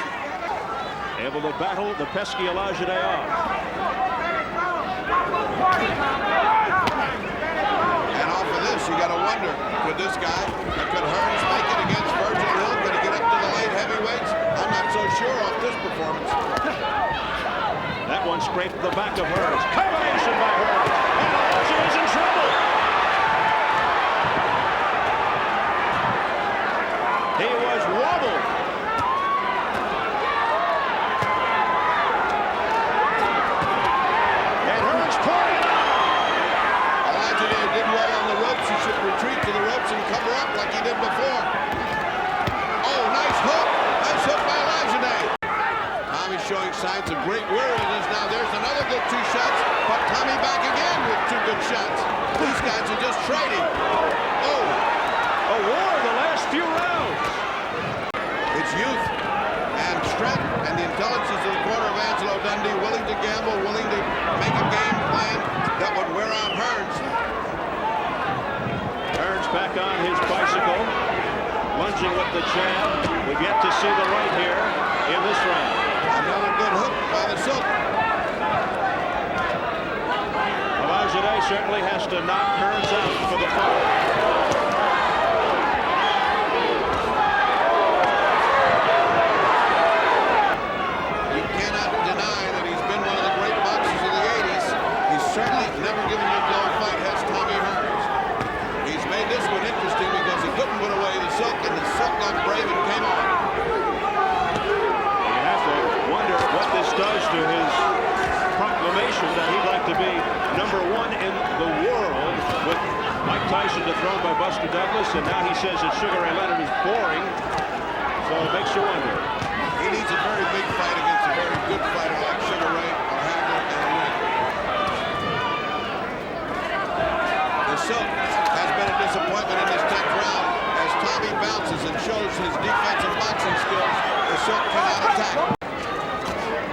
Able to battle the pesky Olajide off. And off of this, you got to wonder, could this guy, could Hearns make it against Virgil Hill? Could he get up to the light heavyweights? I'm not so sure off this performance. That one scraped the back of Hearns. Combination by Hearns. And Olajide's in trouble. He was wobbled. And Hearns pouring it out. Olajide did well on the ropes. He should retreat to the ropes and cover up like he did before. Oh, nice hook. Nice hook by Olajide. Tommy's showing signs of great weariness now. There's another good 2 shots, but back on his bicycle, lunging with the jab. We've yet to see the right here in this round. Another good hook by the Silk. Olajide certainly has to knock Hearns out for the fight. You cannot deny that he's been one of the great boxers of the 80s. He's certainly never given you a blow fight, has Tommy Hearns. He's made this one interesting because he couldn't put away the Silk, and the Silk got brave and came on. You have to wonder what this does to his proclamation that he'd like to be #1 in the world, with Mike Tyson dethroned by Buster Douglas, and now he says that Sugar Ray Leonard is boring. So it makes you wonder. He needs a very big fight against a very good fighter like Sugar Ray or Hagler and a win. The Silk has been a disappointment in this 10th round as Tommy bounces and shows his defensive boxing skills. The Silk cannot attack.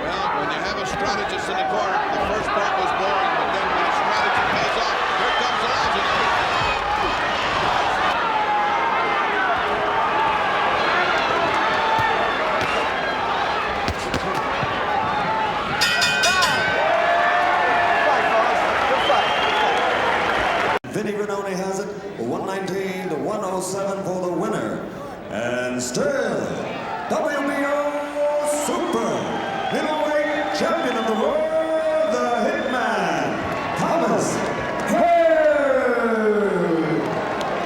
Well, when you have a strategist in the corner, the first part was boring, but then when the strategy pays off, here comes Olajide. Vinny Ranoni has it, 119 to 107 for the winner. And still, WBO Super Middleweight Champion of the World, the Hitman, Thomas